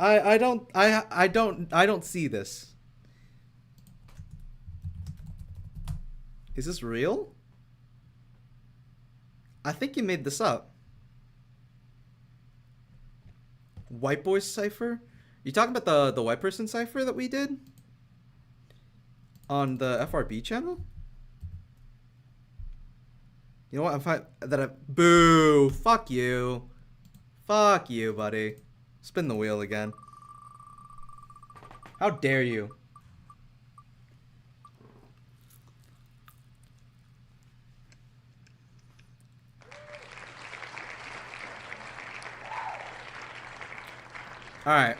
I don't see this. Is this real? I think you made this up. White Boy Cipher? You talking about the white person cipher that we did? On the FRB channel? You know what? Boo! Fuck you. Fuck you, buddy. Spin the wheel again. How dare you? Alright.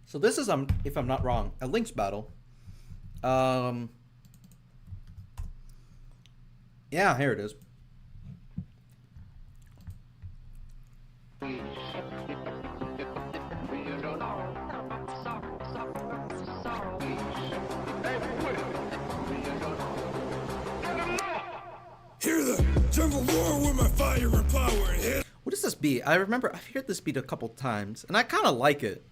So this is, if I'm not wrong, a Lynx battle. Yeah, here it is. Hear the jungle roar with my fire and power and hit. What does this beat? I remember I've heard this beat a couple times, and I kind of like it.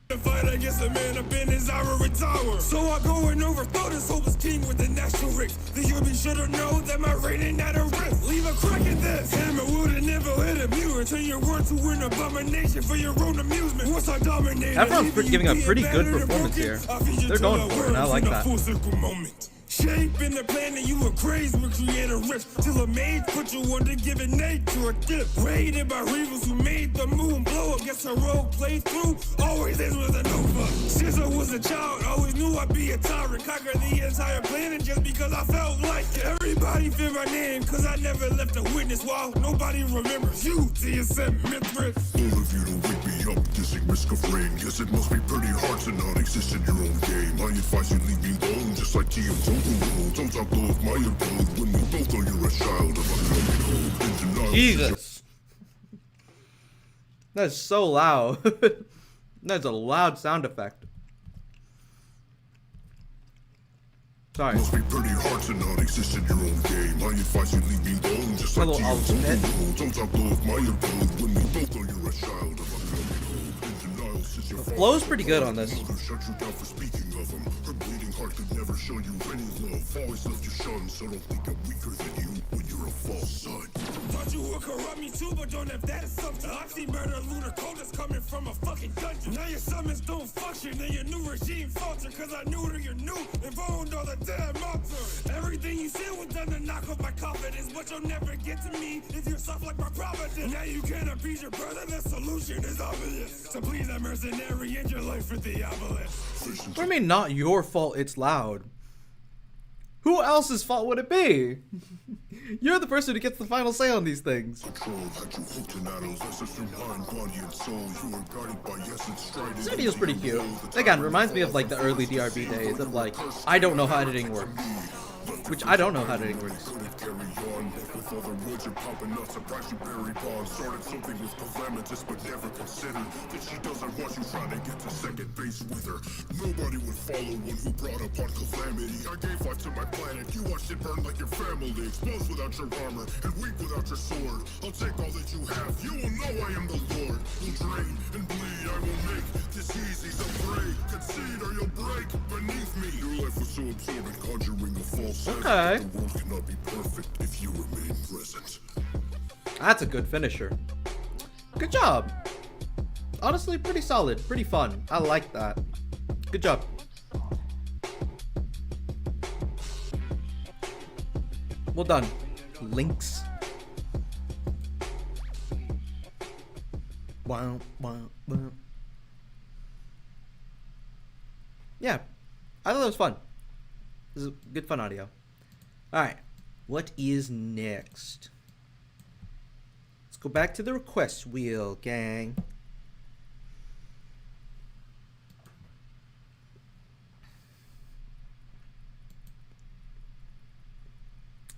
Fight against the man up in his ivory tower. So I go and overthrow this hopeless king with the national rigs. The human should've known that my reigning at a risk. Leave a crack in this. Hammer would never hit a mule. Turn your word to an abomination for your own amusement. Once I dominate, everyone's giving a pretty good performance here. They're going for it, and I like that. Shaping the plan that you were crazy with creator risk. Till a maid put you under giving nature a gift. Raided by rivals who made the moon blow up. Guess her role played through always ends with a nova. Since I was a child, always knew I'd be a tyrant. Conquer the entire planet just because I felt like it. Everybody feared my name cause I never left a witness. While nobody remembers you, TSM Mithras. All of you don't wake me up, dissing risk of rain. Guess it must be pretty hard to not exist in your own game. I advise you leave me alone, just like TM Total. Don't talk low of my abode when we both know you're a child of a coming home. In denial. Jesus. That's so loud. That's a loud sound effect. Sorry. Must be pretty hard to not exist in your own game. I advise you leave me alone, just like TM Total. Don't talk low of my abode when we both know you're a child of a coming home. In denial since your flow's pretty good on this. Shut you down for speaking of him. Her bleeding heart could never show you any love. Always left you shunned, so don't think I'm weaker than you when you're a false son. Thought you would corrupt me too, but don't have that assumption. I've seen murder lunar coldest coming from a fucking dungeon. Now your summons don't function, and your new regime falter. Cause I knew that you're new and boned all the damn altars. Everything you said was done to knock off my confidence, but you'll never get to me if you're soft like my providence. Now you can't appease your brother, the solution is obvious. So please, that mercenary, end your life for the obelisk. What do you mean not your fault it's loud? Who else's fault would it be? You're the person who gets the final say on these things. This video's pretty cute. Again, reminds me of like the early DRB days of like, I don't know how editing works. Which I don't know how editing works. With other words, you're popping up, surprise you Barry Bonds. Started something with calamitous, but never considered that she doesn't want you trying to get to second base with her. Nobody would follow one who brought upon calamity. I gave life to my planet, you watched it burn like your family. Exposed without your armor, and weak without your sword. I'll take all that you have, you will know I am the Lord. You'll drain and bleed, I will make this easy. So pray, concede, or you'll break beneath me. Your life was so absorbent, conjuring a false sense. Okay. The world cannot be perfect if you remain present. That's a good finisher. Good job. Honestly, pretty solid, pretty fun. I like that. Good job. Well done, Lynx. Wow, wow, wow. Yeah, I thought that was fun. This is good fun audio. Alright, what is next? Let's go back to the request wheel, gang.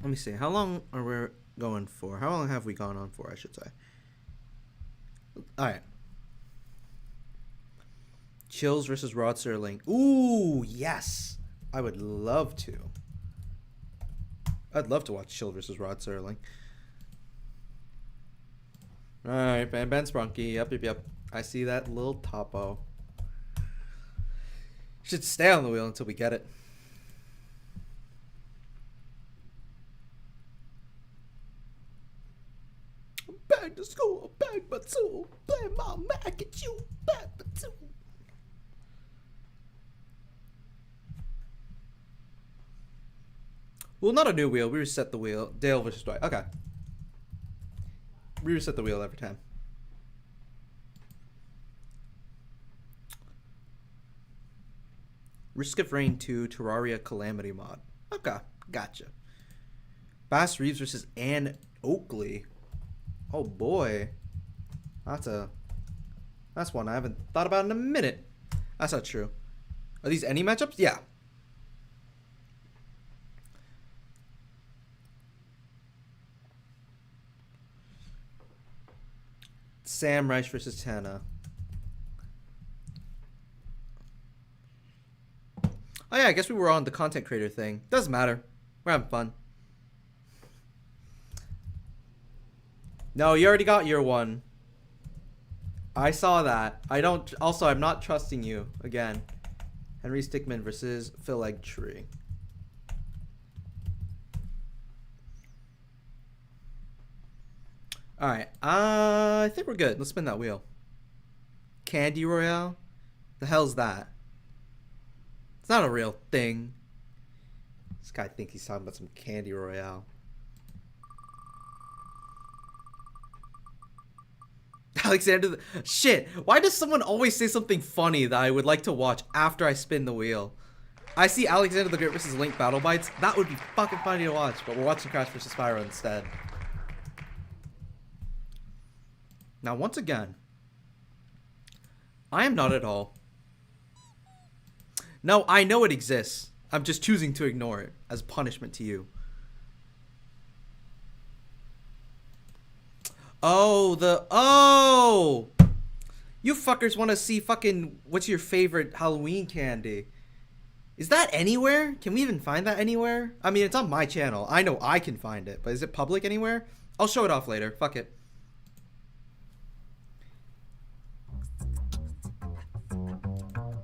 Let me see. How long are we going for? How long have we gone on for, I should say? Alright. Chills versus Rod Serling. Ooh, yes. I would love to. I'd love to watch Chill versus Rod Serling. Alright, Ben Sprunky. Yep. I see that little topo. Should stay on the wheel until we get it. Back to school, back but two. Blame my Mac at you, back but two. Well, not a new wheel. We reset the wheel. Dale versus Dwight. Okay. We reset the wheel every time. Risk of Rain 2 Terraria Calamity mod. Okay. Gotcha. Bass Reeves versus Ann Oakley. Oh boy. That's one I haven't thought about in a minute. That's not true. Are these any matchups? Yeah. Sam Reich versus Tana. Oh yeah, I guess we were on the content creator thing. Doesn't matter. We're having fun. No, you already got your one. I saw that. I'm not trusting you again. Henry Stickman versus Phil Eggtree. Alright, I think we're good. Let's spin that wheel. Candy Royale? The hell's that? It's not a real thing. This guy thinks he's talking about some Candy Royale. Alexander, shit. Why does someone always say something funny that I would like to watch after I spin the wheel? I see Alexander the Great versus Link Battle Bites. That would be fucking funny to watch, but we're watching Crash versus Spyro instead. Now, once again, I am not at all. No, I know it exists. I'm just choosing to ignore it as punishment to you. Oh, you fuckers want to see fucking what's your favorite Halloween candy? Is that anywhere? Can we even find that anywhere? I mean, it's on my channel. I know I can find it, but is it public anywhere? I'll show it off later. Fuck it.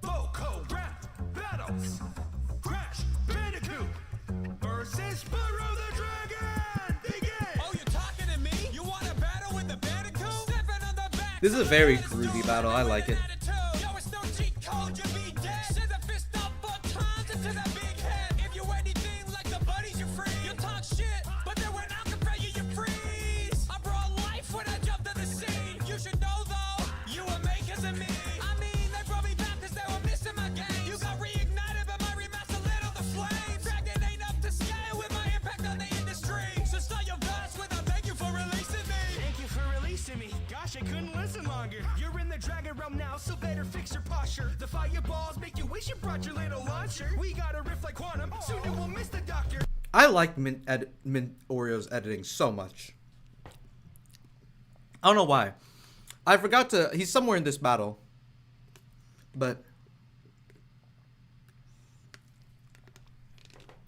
Loco rap battles. Crash Bandicoot versus Spyro the Dragon. Begin. Oh, you're talking to me? You want to battle with the Bandicoot? Stepping on the back. This is a very groovy battle. I like it. Yo, it's no cheat code. You be dead. Send the fist up 4 times into that big head. If you anything like the buddies, you're free. You talk shit, but then when I compare you, you freeze. I brought life when I jumped in the scene. You should know though, you were makers of me. I mean, they brought me back 'cause they were missing my game. You got reignited, but my remaster lit on the flames. Dragon ain't up to scale with my impact on the industry. So start your verse with a thank you for releasing me. Thank you for releasing me. Gosh, I couldn't listen longer. You're in the dragon realm now, so better fix your posture. The fireballs make you wish you brought your little launcher. We got a riff like quantum, soon it will miss the doctor. I like Mint Oreo's editing so much. I don't know why. I forgot to... He's somewhere in this battle. But...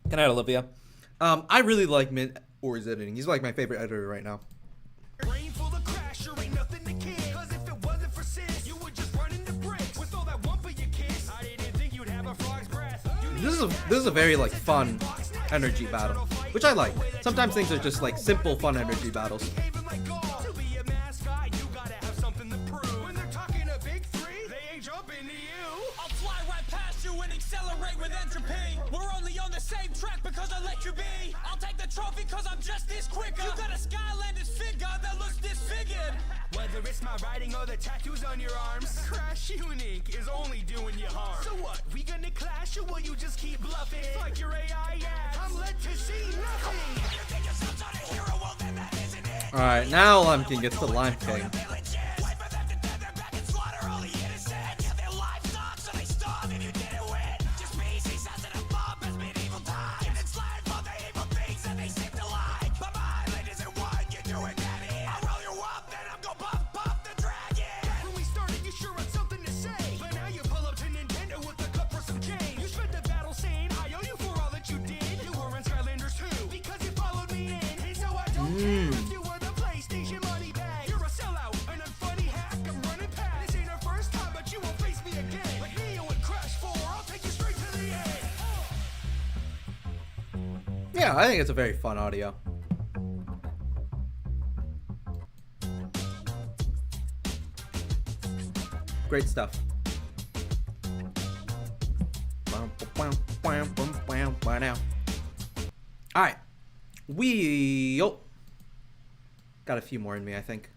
Good night, Olivia. I really like Mint Oreo's editing. He's like my favorite editor right now. Brain full of crash, sure ain't nothing to kick. 'Cause if it wasn't for sis, you would just run into bricks. With all that one for your kiss, I didn't think you'd have a frog's breath. This is a very like fun energy battle, which I like. Sometimes things are just like simple fun energy battles. To be a mascot, you gotta have something to prove. When they're talking a big three, they ain't jumping to you. I'll fly right past you and accelerate with entropy. We're only on the same track because I let you be. I'll take the trophy 'cause I'm just this quicker. You got a Skylanders figure that looks disfigured. Whether it's my writing or the tattoos on your arms, Crash Unique is only doing you harm. So what? We gonna clash or will you just keep bluffing? It's like your AI ads. I'm led to see nothing. If you think yourself not a hero, well then that isn't it. All right, now Lumpkin gets the Lime King. Yeah, I think it's a very fun audio. Great stuff. Alright. Got a few more in me, I think.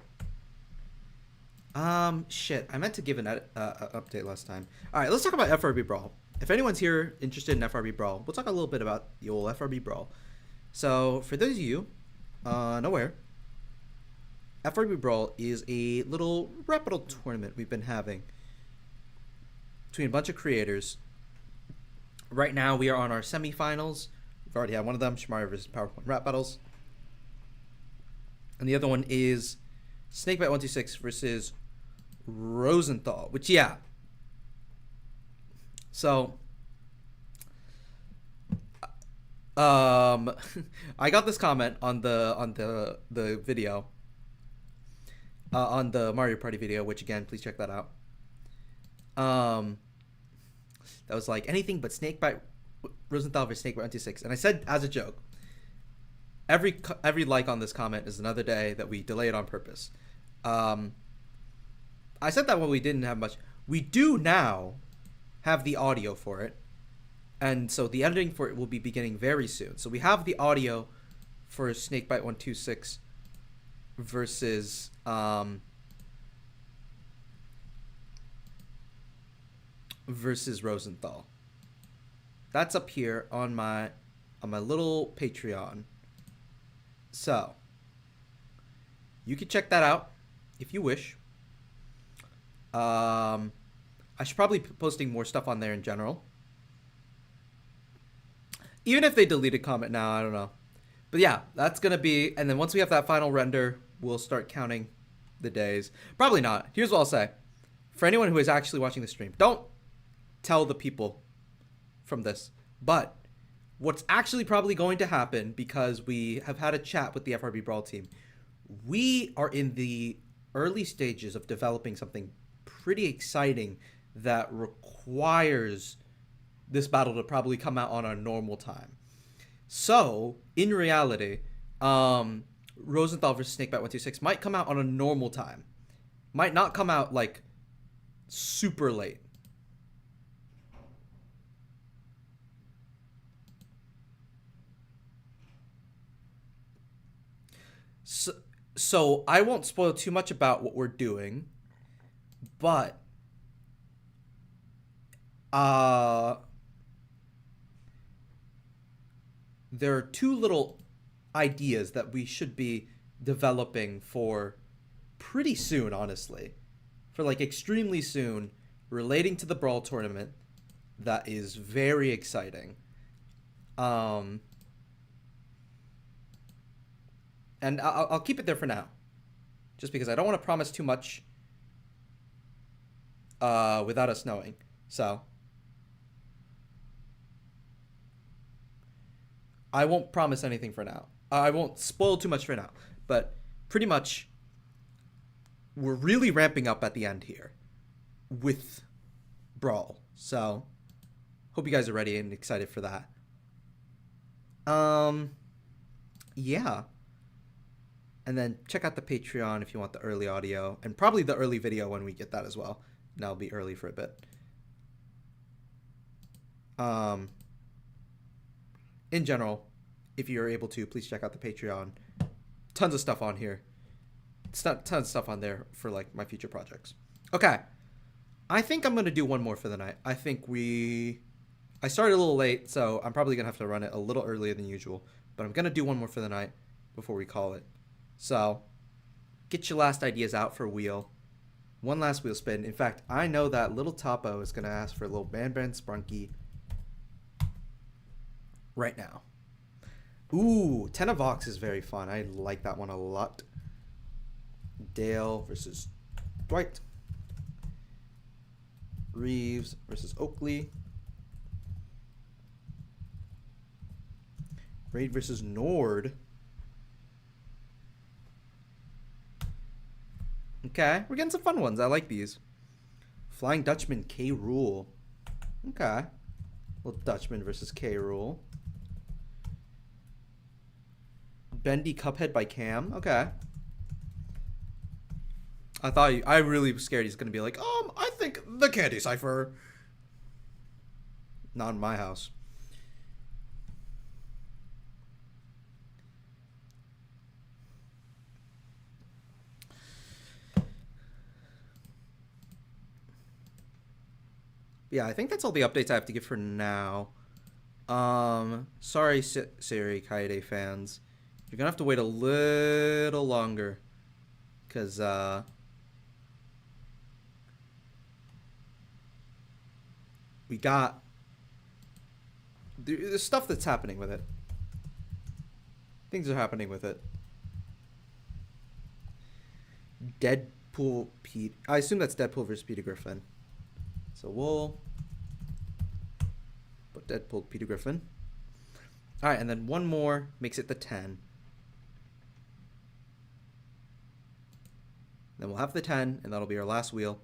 Shit. I meant to give an update last time. Alright, let's talk about FRB Brawl. If anyone's here interested in FRB Brawl, we'll talk a little bit about the old FRB Brawl. So, for those of you unaware, FRB Brawl is a little rap battle tournament we've been having between a bunch of creators. Right now, we are on our semifinals. We've already had one of them, Shmari vs. PowerPoint Rap Battles. And the other one is Snakebite126 versus Rosenthal, which, yeah. So, I got this comment on the video, on the Mario Party video, which again, please check that out. That was like anything but Snakebite Rosenthal versus Snakebite126, and I said as a joke, every like on this comment is another day that we delay it on purpose. I said that when we didn't have much. We do now have the audio for it. And so the editing for it will be beginning very soon. So we have the audio for Snakebite 126 versus versus Rosenthal. That's up here on my little Patreon. So you can check that out if you wish. I should probably be posting more stuff on there in general. Even if they deleted comment now, I don't know. But yeah, that's going to be... And then once we have that final render, we'll start counting the days. Probably not. Here's what I'll say. For anyone who is actually watching the stream, don't tell the people from this. But what's actually probably going to happen, because we have had a chat with the FRB Brawl team, we are in the early stages of developing something pretty exciting that requires this battle to probably come out on a normal time. So, in reality, Rosenthal versus Snakebite 126 might come out on a normal time. Might not come out, like, super late. So I won't spoil too much about what we're doing, but there are two little ideas that we should be developing for pretty soon, honestly. For like extremely soon, relating to the Brawl tournament, that is very exciting. And I'll keep it there for now, just because I don't want to promise too much without us knowing. So I won't promise anything for now. I won't spoil too much for now, but pretty much we're really ramping up at the end here with Brawl. So hope you guys are ready and excited for that. Yeah. And then check out the Patreon if you want the early audio, and probably the early video when we get that as well. And that'll be early for a bit. In general, if you're able to, please check out the Patreon. Tons of stuff on here. Tons of stuff on there for like my future projects. Okay. I think I'm going to do one more for the night. I started a little late, so I'm probably going to have to run it a little earlier than usual. But I'm going to do one more for the night before we call it. So, get your last ideas out for a wheel. One last wheel spin. In fact, I know that little Topo is going to ask for a little Ban Sprunky right now. Ooh, Ten of Vox is very fun. I like that one a lot. Dale versus Dwight. Reeves versus Oakley. Raid versus Nord. Okay, we're getting some fun ones. I like these. Flying Dutchman, K. Rule. Okay. Little Dutchman versus K. Rule. Bendy Cuphead by Cam. Okay. I really was scared he's going to be like, I think the Candy Cipher. Not in my house. Yeah, I think that's all the updates I have to give for now. Sorry, Siri Kaede fans. You're gonna have to wait a little longer. Because, we got... There's stuff that's happening with it. Things are happening with it. Deadpool Pete... I assume that's Deadpool versus Peter Griffin. So we'll put Deadpool Peter Griffin. All right, and then one more makes it the 10. Then we'll have the 10, and that'll be our last wheel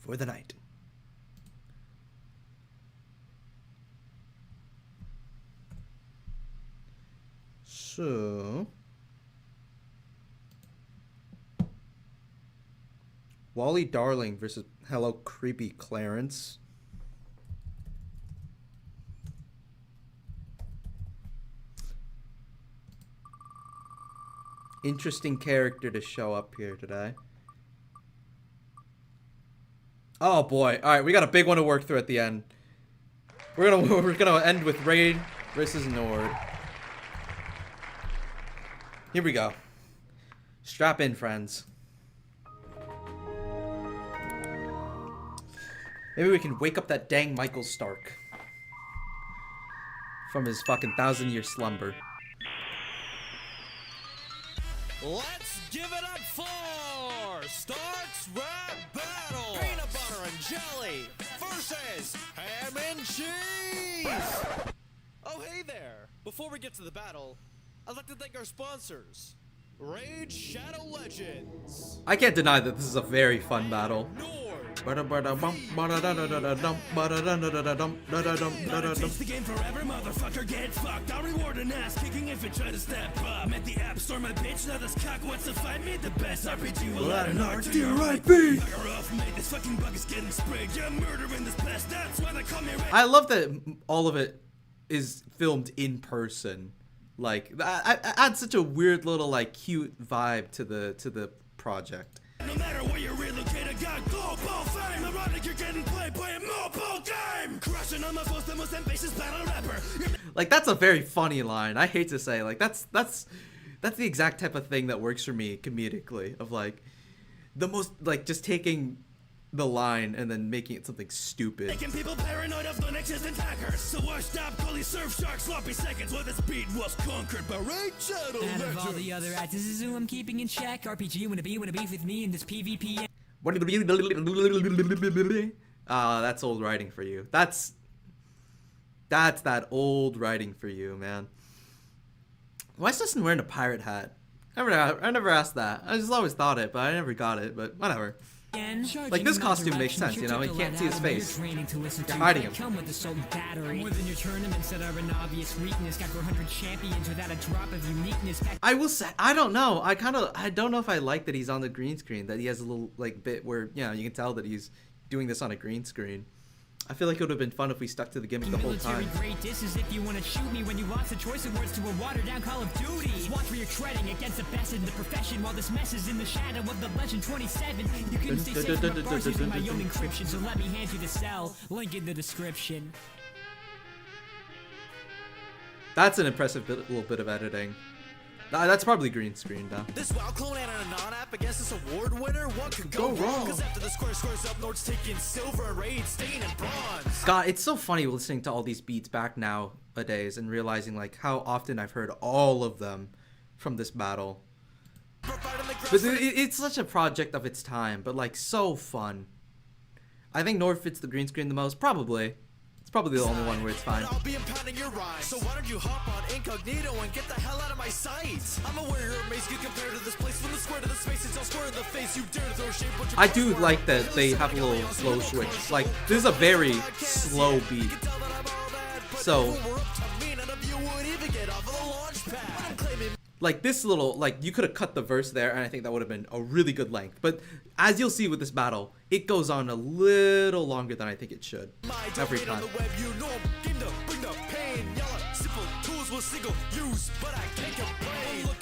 for the night. So Wally Darling versus Hello Creepy Clarence. interesting character to show up here today. Oh boy. Alright, we got a big one to work through at the end. We're gonna end with Raid versus Nord. Here we go. Strap in, friends. Maybe we can wake up that dang Michael Stark from his fucking 1,000-year slumber. Let's give it up for Stark's Rap Battle! Peanut butter and jelly versus ham and cheese! Oh, hey there! Before we get to the battle, I'd like to thank our sponsors, Raid Shadow Legends. I can't deny that this is a very fun battle. Face the game forever, motherfucker, get fucked. I'll reward an ass kicking if you try to step up. At the app store, my bitch, now this cock wants to fight me. The best RPG will add an R to your IP. Fire off, mate, this fucking bug is getting sprayed. Yeah, murder in this pest, that's why they call me Ray. I love that all of it is filmed in person. Like, I add such a weird little, like, cute vibe to the project. No matter where you're relocated, got global fame. Ironic, you're getting played by a mobile game. Crushing on my foes, the most ambitious battle rapper. Like, that's a very funny line. I hate to say, like, that's the exact type of thing that works for me comedically. Of like, the most, like, just taking the line and then making it something stupid. Making people paranoid of the non-existent hackers. So washed up, gully surf sharks, sloppy seconds where the speed was conquered by Raid Shadow Legends. Out of all the other acts, this is who I'm keeping in check. RPG, wanna beef with me in this PvP. That's old writing for you. That's that old writing for you, man. Why is Justin wearing a pirate hat? I never asked that. I just always thought it, but I never got it, but whatever. Like, this costume makes sense, you know? You can't see his face. You're hiding him. Come with assault battery. More than your tournaments that are an obvious weakness. Got 400 champions without a drop of uniqueness. I will say, I don't know. I don't know if I like that he's on the green screen. That he has a little, like, bit where, you know, you can tell that he's doing this on a green screen. I feel like it would have been fun if we stuck to the gimmick the whole time. Great this is if you want to shoot me when you lost the choice of words to a watered-down Call of Duty. Watch where you're treading against the best in the profession while this mess is in the shadow of the Legend 27. You can stay safe from bars using my own encryption, so let me hand you the cell. Link in the description. That's an impressive little bit of editing. That's probably green screen though. This WoW clone and a non-app against this award winner? What could go wrong? Cause after the squares up, Nord's taking silver and Raid staying in bronze. God, it's so funny listening to all these beats back nowadays and realizing like how often I've heard all of them from this battle. But it's such a project of its time, but like so fun. I think Nord fits the green screen the most, probably. It's probably the only one where it's fine. I'll be impounding your rhyme. So why don't you hop on incognito and get the hell out of my sight? I'm aware you're amazed you compared to this place. From the square to the space, it's all square in the face. You dare to throw shade, but I do like that they have a little slow switch. Like, this is a very slow beat. So, like this little, like you could have cut the verse there and I think that would have been a really good length. But as you'll see with this battle, it goes on a little longer than I think it should every time. Look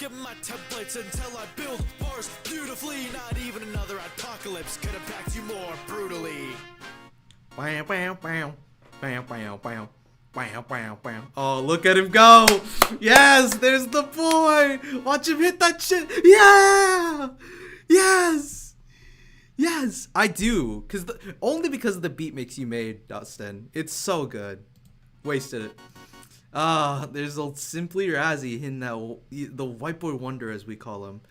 at my templates until I build bars beautifully. Not even another apocalypse could impact you more brutally. Bam, bam, bam, bam, bam, bam. Bam, bam, bam. Oh, look at him go! Yes, there's the boy! Watch him hit that shit! Yeah! Yes! Yes, I do. Only because of the beat mix you made, Dustin. It's so good. Wasted it. There's old Simply Razzie in that, the white boy wonder as we call him.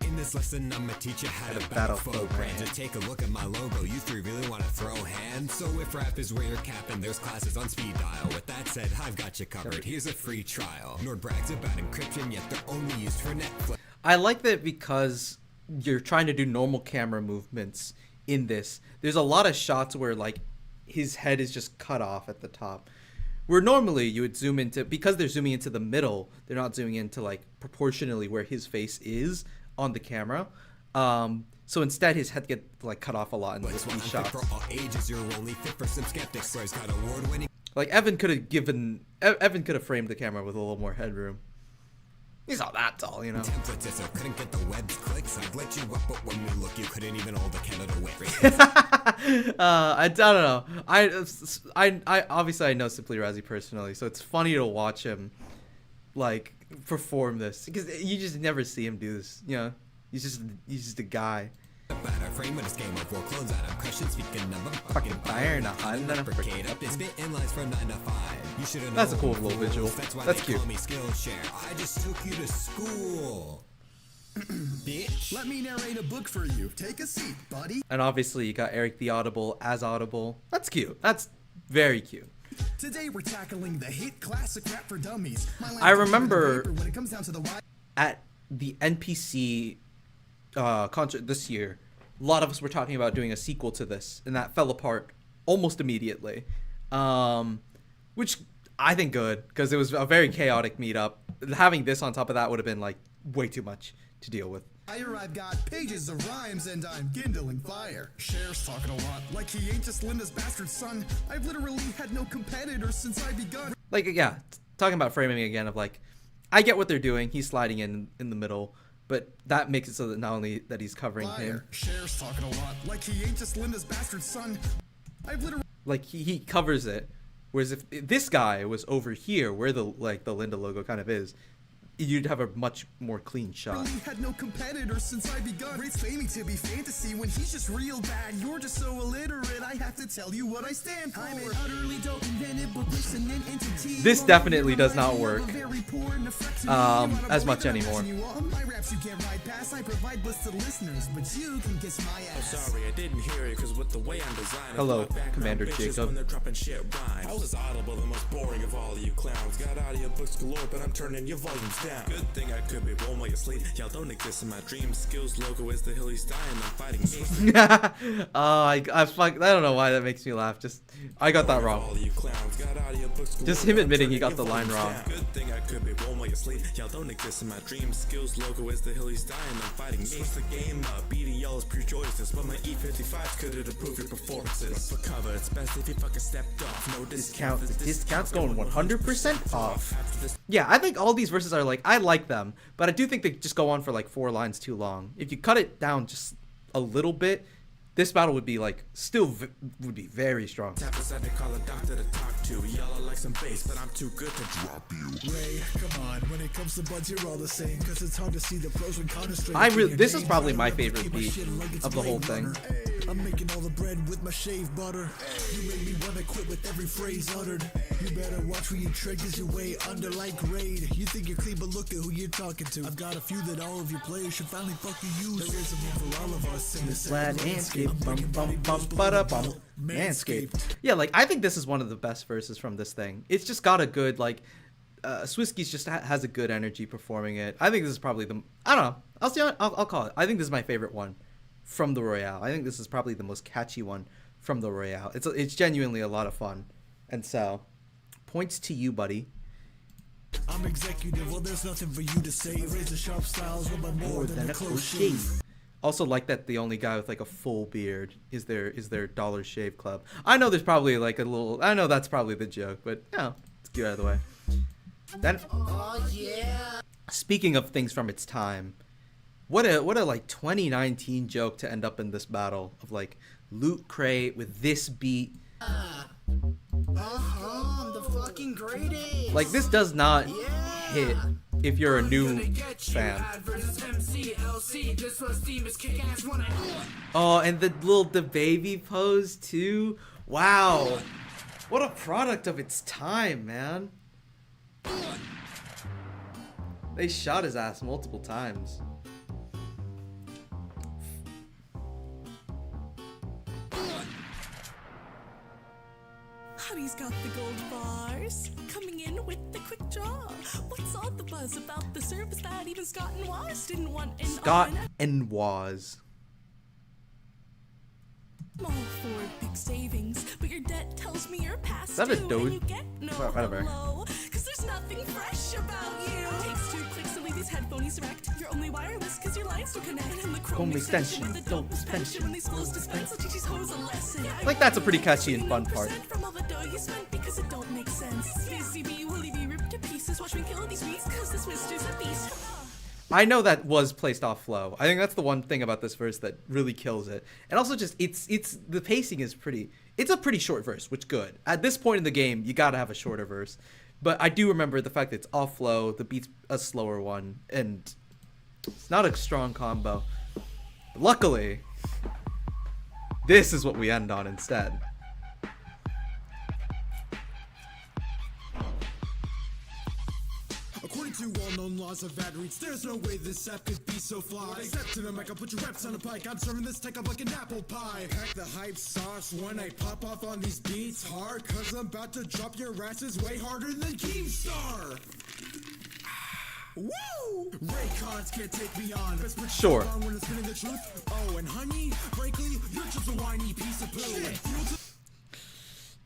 In this lesson, I'ma teach you how to battle foe brands. And take a look at my logo. You three really want to throw hands? So if rap is where you're capping, there's classes on speed dial. With that said, I've got you covered. Here's a free trial. Nord brags about encryption, yet they're only used for Netflix. I like that because you're trying to do normal camera movements in this. There's a lot of shots where like his head is just cut off at the top. Where normally you would zoom into, because they're zooming into the middle, they're not zooming into like proportionally where his face is on the camera. So instead his head gets like cut off a lot in these shots. For all ages, you're only fit for some skeptics. Blair's got award-winning. Like Evan could have framed the camera with a little more headroom. He's not that tall, you know. Templates, so couldn't get the web's clicks. I'd let you up, but when we look, you couldn't even hold a candle to wit. I don't know. I obviously I know Simply Razzie personally, so it's funny to watch him like perform this because you just never see him do this. You know, he's just a guy. Frame with a game of war clothes out of cushion, speaking of them Fucking fire in a hun, then a Brigade up is spit in lines from 9 to 5. You should have. That's a cool little visual. That's why That's they cute. call me Skillshare. I just took you to school. Bitch. Let me narrate a book for you. Take a seat, buddy. And obviously you got Eric the Audible as Audible. That's cute. That's very cute. Today we're tackling the hit classic rap for dummies. I remember when it comes down to the at the NPC concert this year, a lot of us were talking about doing a sequel to this, and that fell apart almost immediately. Which I think good, because it was a very chaotic meetup. Having this on top of that would have been like way too much to deal with. Fire, I've got pages of rhymes and I'm kindling fire. Cher's talking a lot, like he ain't just Linda's bastard son. I've literally had no competitors since I begun. Like, yeah, talking about framing again of like, I get what they're doing. He's sliding in the middle, but that makes it so that not only that he's covering him. Cher's talking a lot, like he ain't just Linda's bastard son. I've literally like he covers it, whereas if this guy was over here where the Linda logo kind of is, you'd have a much more clean shot. really had no competitors since I begun. It's faming to be fantasy when he's just real bad. You're just so illiterate, I have to tell you what I stand for. I'm an utterly dope invented but listening entity. This definitely does not work as much anymore. My raps you can't ride past, I provide bliss to listeners, but you can kiss my ass. Oh, sorry, I didn't hear it, cause with the way I'm designed. Hello, Commander Jacob. When they're dropping shit rhymes. I was Audible, the most boring of all of you clowns. Got audiobooks galore, but I'm turning your volumes down. Good thing I could be blown while you sleep. Y'all don't exist in my dreams. Skills logo is the hill he's dying. I'm fighting me. I don't know why that makes me laugh. Just I got that wrong. Just him admitting he got the line wrong. Good thing I could be blown while you sleep. Y'all don't exist in my dreams. Skills logo is the hill he's dying. I'm fighting me. Switch the game up. Beating y'all is pure choices, but my E55 couldn't improve your performances. For cover, it's best if you fucking stepped off. No discount. The discount's going 100% off. Yeah, I think all these verses are like, I like them, but I do think they just go on for like 4 lines too long. If you cut it down just a little bit, this battle would be like would be very strong. Tap aside to call a doctor to talk to. Y'all are like some bass, but I'm too good to drop you. Ray, come on. When it comes to buds, you're all the same. Cause it's hard to see the pros when counter This is probably my favorite beat of the whole thing. I'm making all the bread with my shaved butter. You make me wanna quit with every phrase uttered. You better watch where you tread, cause you're way under like grade. You think you're clean, but look at who you're talking to. I've got a few that all of your players should finally fucking use. There is a room for all of us in this landscape. Manscaped. Yeah, like I think this is one of the best verses from this thing. It's just got a good like Swisky's just has a good energy performing it. I think this is probably I don't know. I'll call it. I think this is my favorite one from the Royale. I think this is probably the most catchy one from the Royale. It's genuinely a lot of fun. And so, points to you, buddy. I'm executive, well there's nothing for you to say. Razor sharp styles with my more than a close shave. Also like that the only guy with like a full beard is their Dollar Shave Club. I know there's probably like a little, I know that's probably the joke, but you know, let's get out of the way. Then, oh yeah. Speaking of things from its time, what a like 2019 joke to end up in this battle of like Loot Crate with this beat. I'm the fucking greatest. Like this does not hit if you're a new fan. Oh, and the baby pose too. Wow, what a product of its time, man. They shot his ass multiple times. Honey's got the gold bars, coming in with the quick draw. What's all the buzz about the service that even Scott and Waz didn't want in Scott and Waz. I'm all for big savings, but your debt tells me you're past Is that a due dude? and you get no Whatever. hello, cause there's nothing fresh about you. Takes 2 clicks to leave these headphones wrecked. You're only wireless cause your lines don't connect. And the Chrome extension, with the dope dope suspension. When these flows dispense, I'll teach these hoes a lesson. Like, that's a pretty catchy and fun part. From all the dough you spent because it don't make sense. CCB will leave you ripped to pieces. Watch me kill these beats cause this mister's a beast. I know that was placed off flow. I think that's the one thing about this verse that really kills it. And also just, it's the pacing is pretty, it's a pretty short verse, which good. At this point in the game, you gotta have a shorter verse. But I do remember the fact that it's off flow, the beat's a slower one, and it's not a strong combo. Luckily, this is what we end on instead. According to well-known laws of ad reads, there's no way this app could be so fly. Step to the mic, I'll put your reps on a pike. I'm serving this tech up like an apple pie. Pack the hype sauce when I pop off on these beats hard, cause I'm about to drop your asses way harder than Keemstar. Woo! Raycons can't take me on. Sure. When it's spinning the truth. Oh, and honey, frankly, you're just a whiny piece of poo.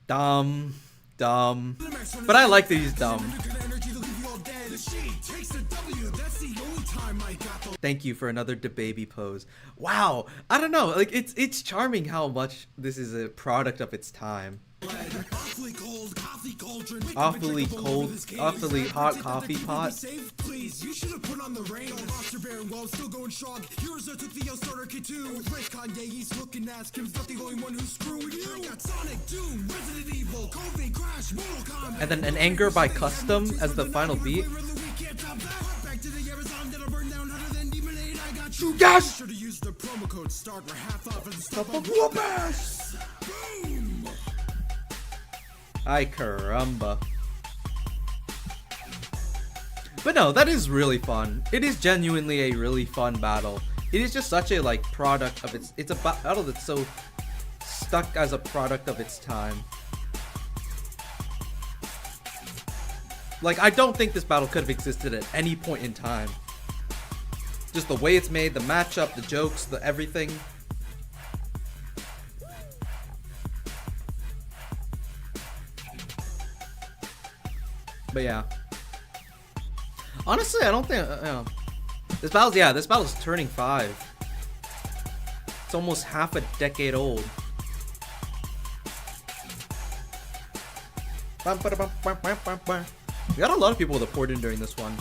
Dumb. But I like that he's dumb. Thank you for another DaBaby pose. Wow, I don't know, like it's charming how much this is a product of its time. Awfully cold, awfully hot coffee pot. Please, you should have put on the rain. Monster Bear and well, still going strong. Here's a took the starter kit too. Race Kanye, he's looking at Kim's not the only one who's screwing you. I got Sonic, Doom, Resident Evil, COVID, Crash, Mortal Kombat. And then an Anger by Custom as the final beat. Yes! Sure to use the promo code START for half off at the stop of Whoopass. Boom! Ay caramba. But no, that is really fun. It is genuinely a really fun battle. It is just such a like product of it's a battle that's so stuck as a product of its time. Like, I don't think this battle could have existed at any point in time. Just the way it's made, the matchup, the jokes, the everything. But yeah. Honestly, I don't think, this battle's turning 5. It's almost half a decade old. We got a lot of people that poured in during this one.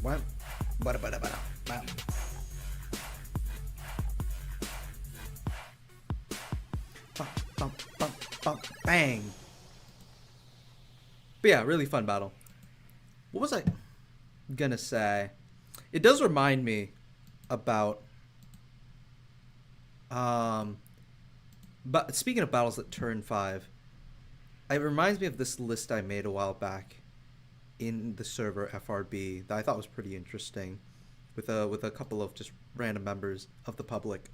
What? Bang. But yeah, really fun battle. What was I gonna say? It does remind me about but speaking of battles that turn 5, it reminds me of this list I made a while back in the server FRB that I thought was pretty interesting, with a couple of just random members of the public.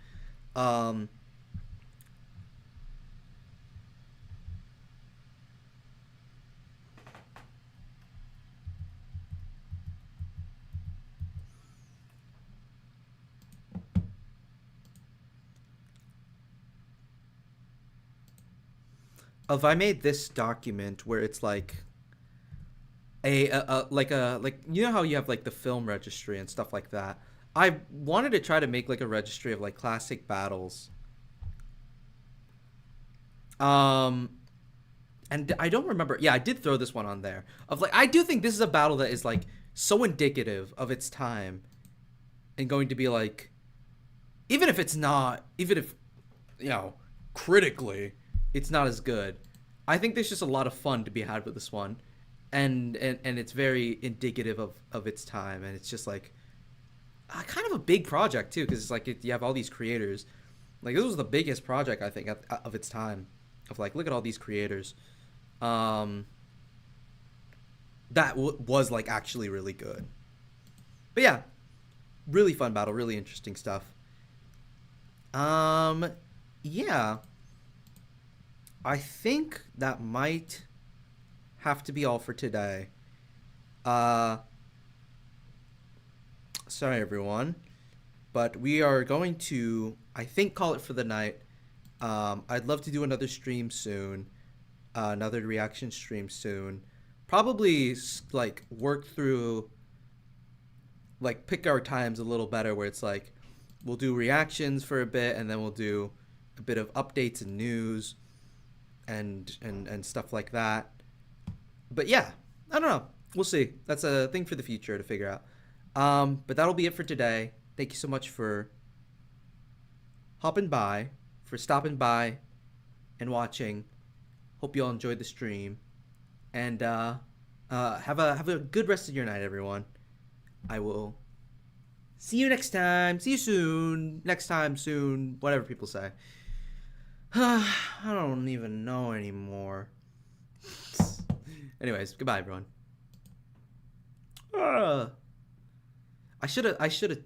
If I made this document where it's like like you know how you have like the film registry and stuff like that, I wanted to try to make like a registry of like classic battles. And I don't remember. Yeah, I did throw this one on there. Of like, I do think this is a battle that is like so indicative of its time, and going to be like, even if you know, critically it's not as good, I think there's just a lot of fun to be had with this one, and it's very indicative of its time, and it's just like kind of a big project too, because it's like you have all these creators. Like, this was the biggest project I think of its time, of like, look at all these creators. That was like actually really good. But yeah, really fun battle, really interesting stuff. Yeah, I think that might have to be all for today. Sorry everyone, but we are going to, I think, call it for the night. I'd love to do another stream soon. another reaction stream soon. Probably like work through, like pick our times a little better, where it's like we'll do reactions for a bit, and then we'll do a bit of updates and news and stuff like that. But yeah, I don't know. We'll see. That's a thing for the future to figure out. But that'll be it for today. Thank you so much for hopping by, for stopping by and watching. Hope you all enjoyed the stream. And have a good rest of your night, everyone. I will see you next time. See you soon. Next time, soon. Whatever people say. I don't even know anymore. Anyways, goodbye, everyone. I should have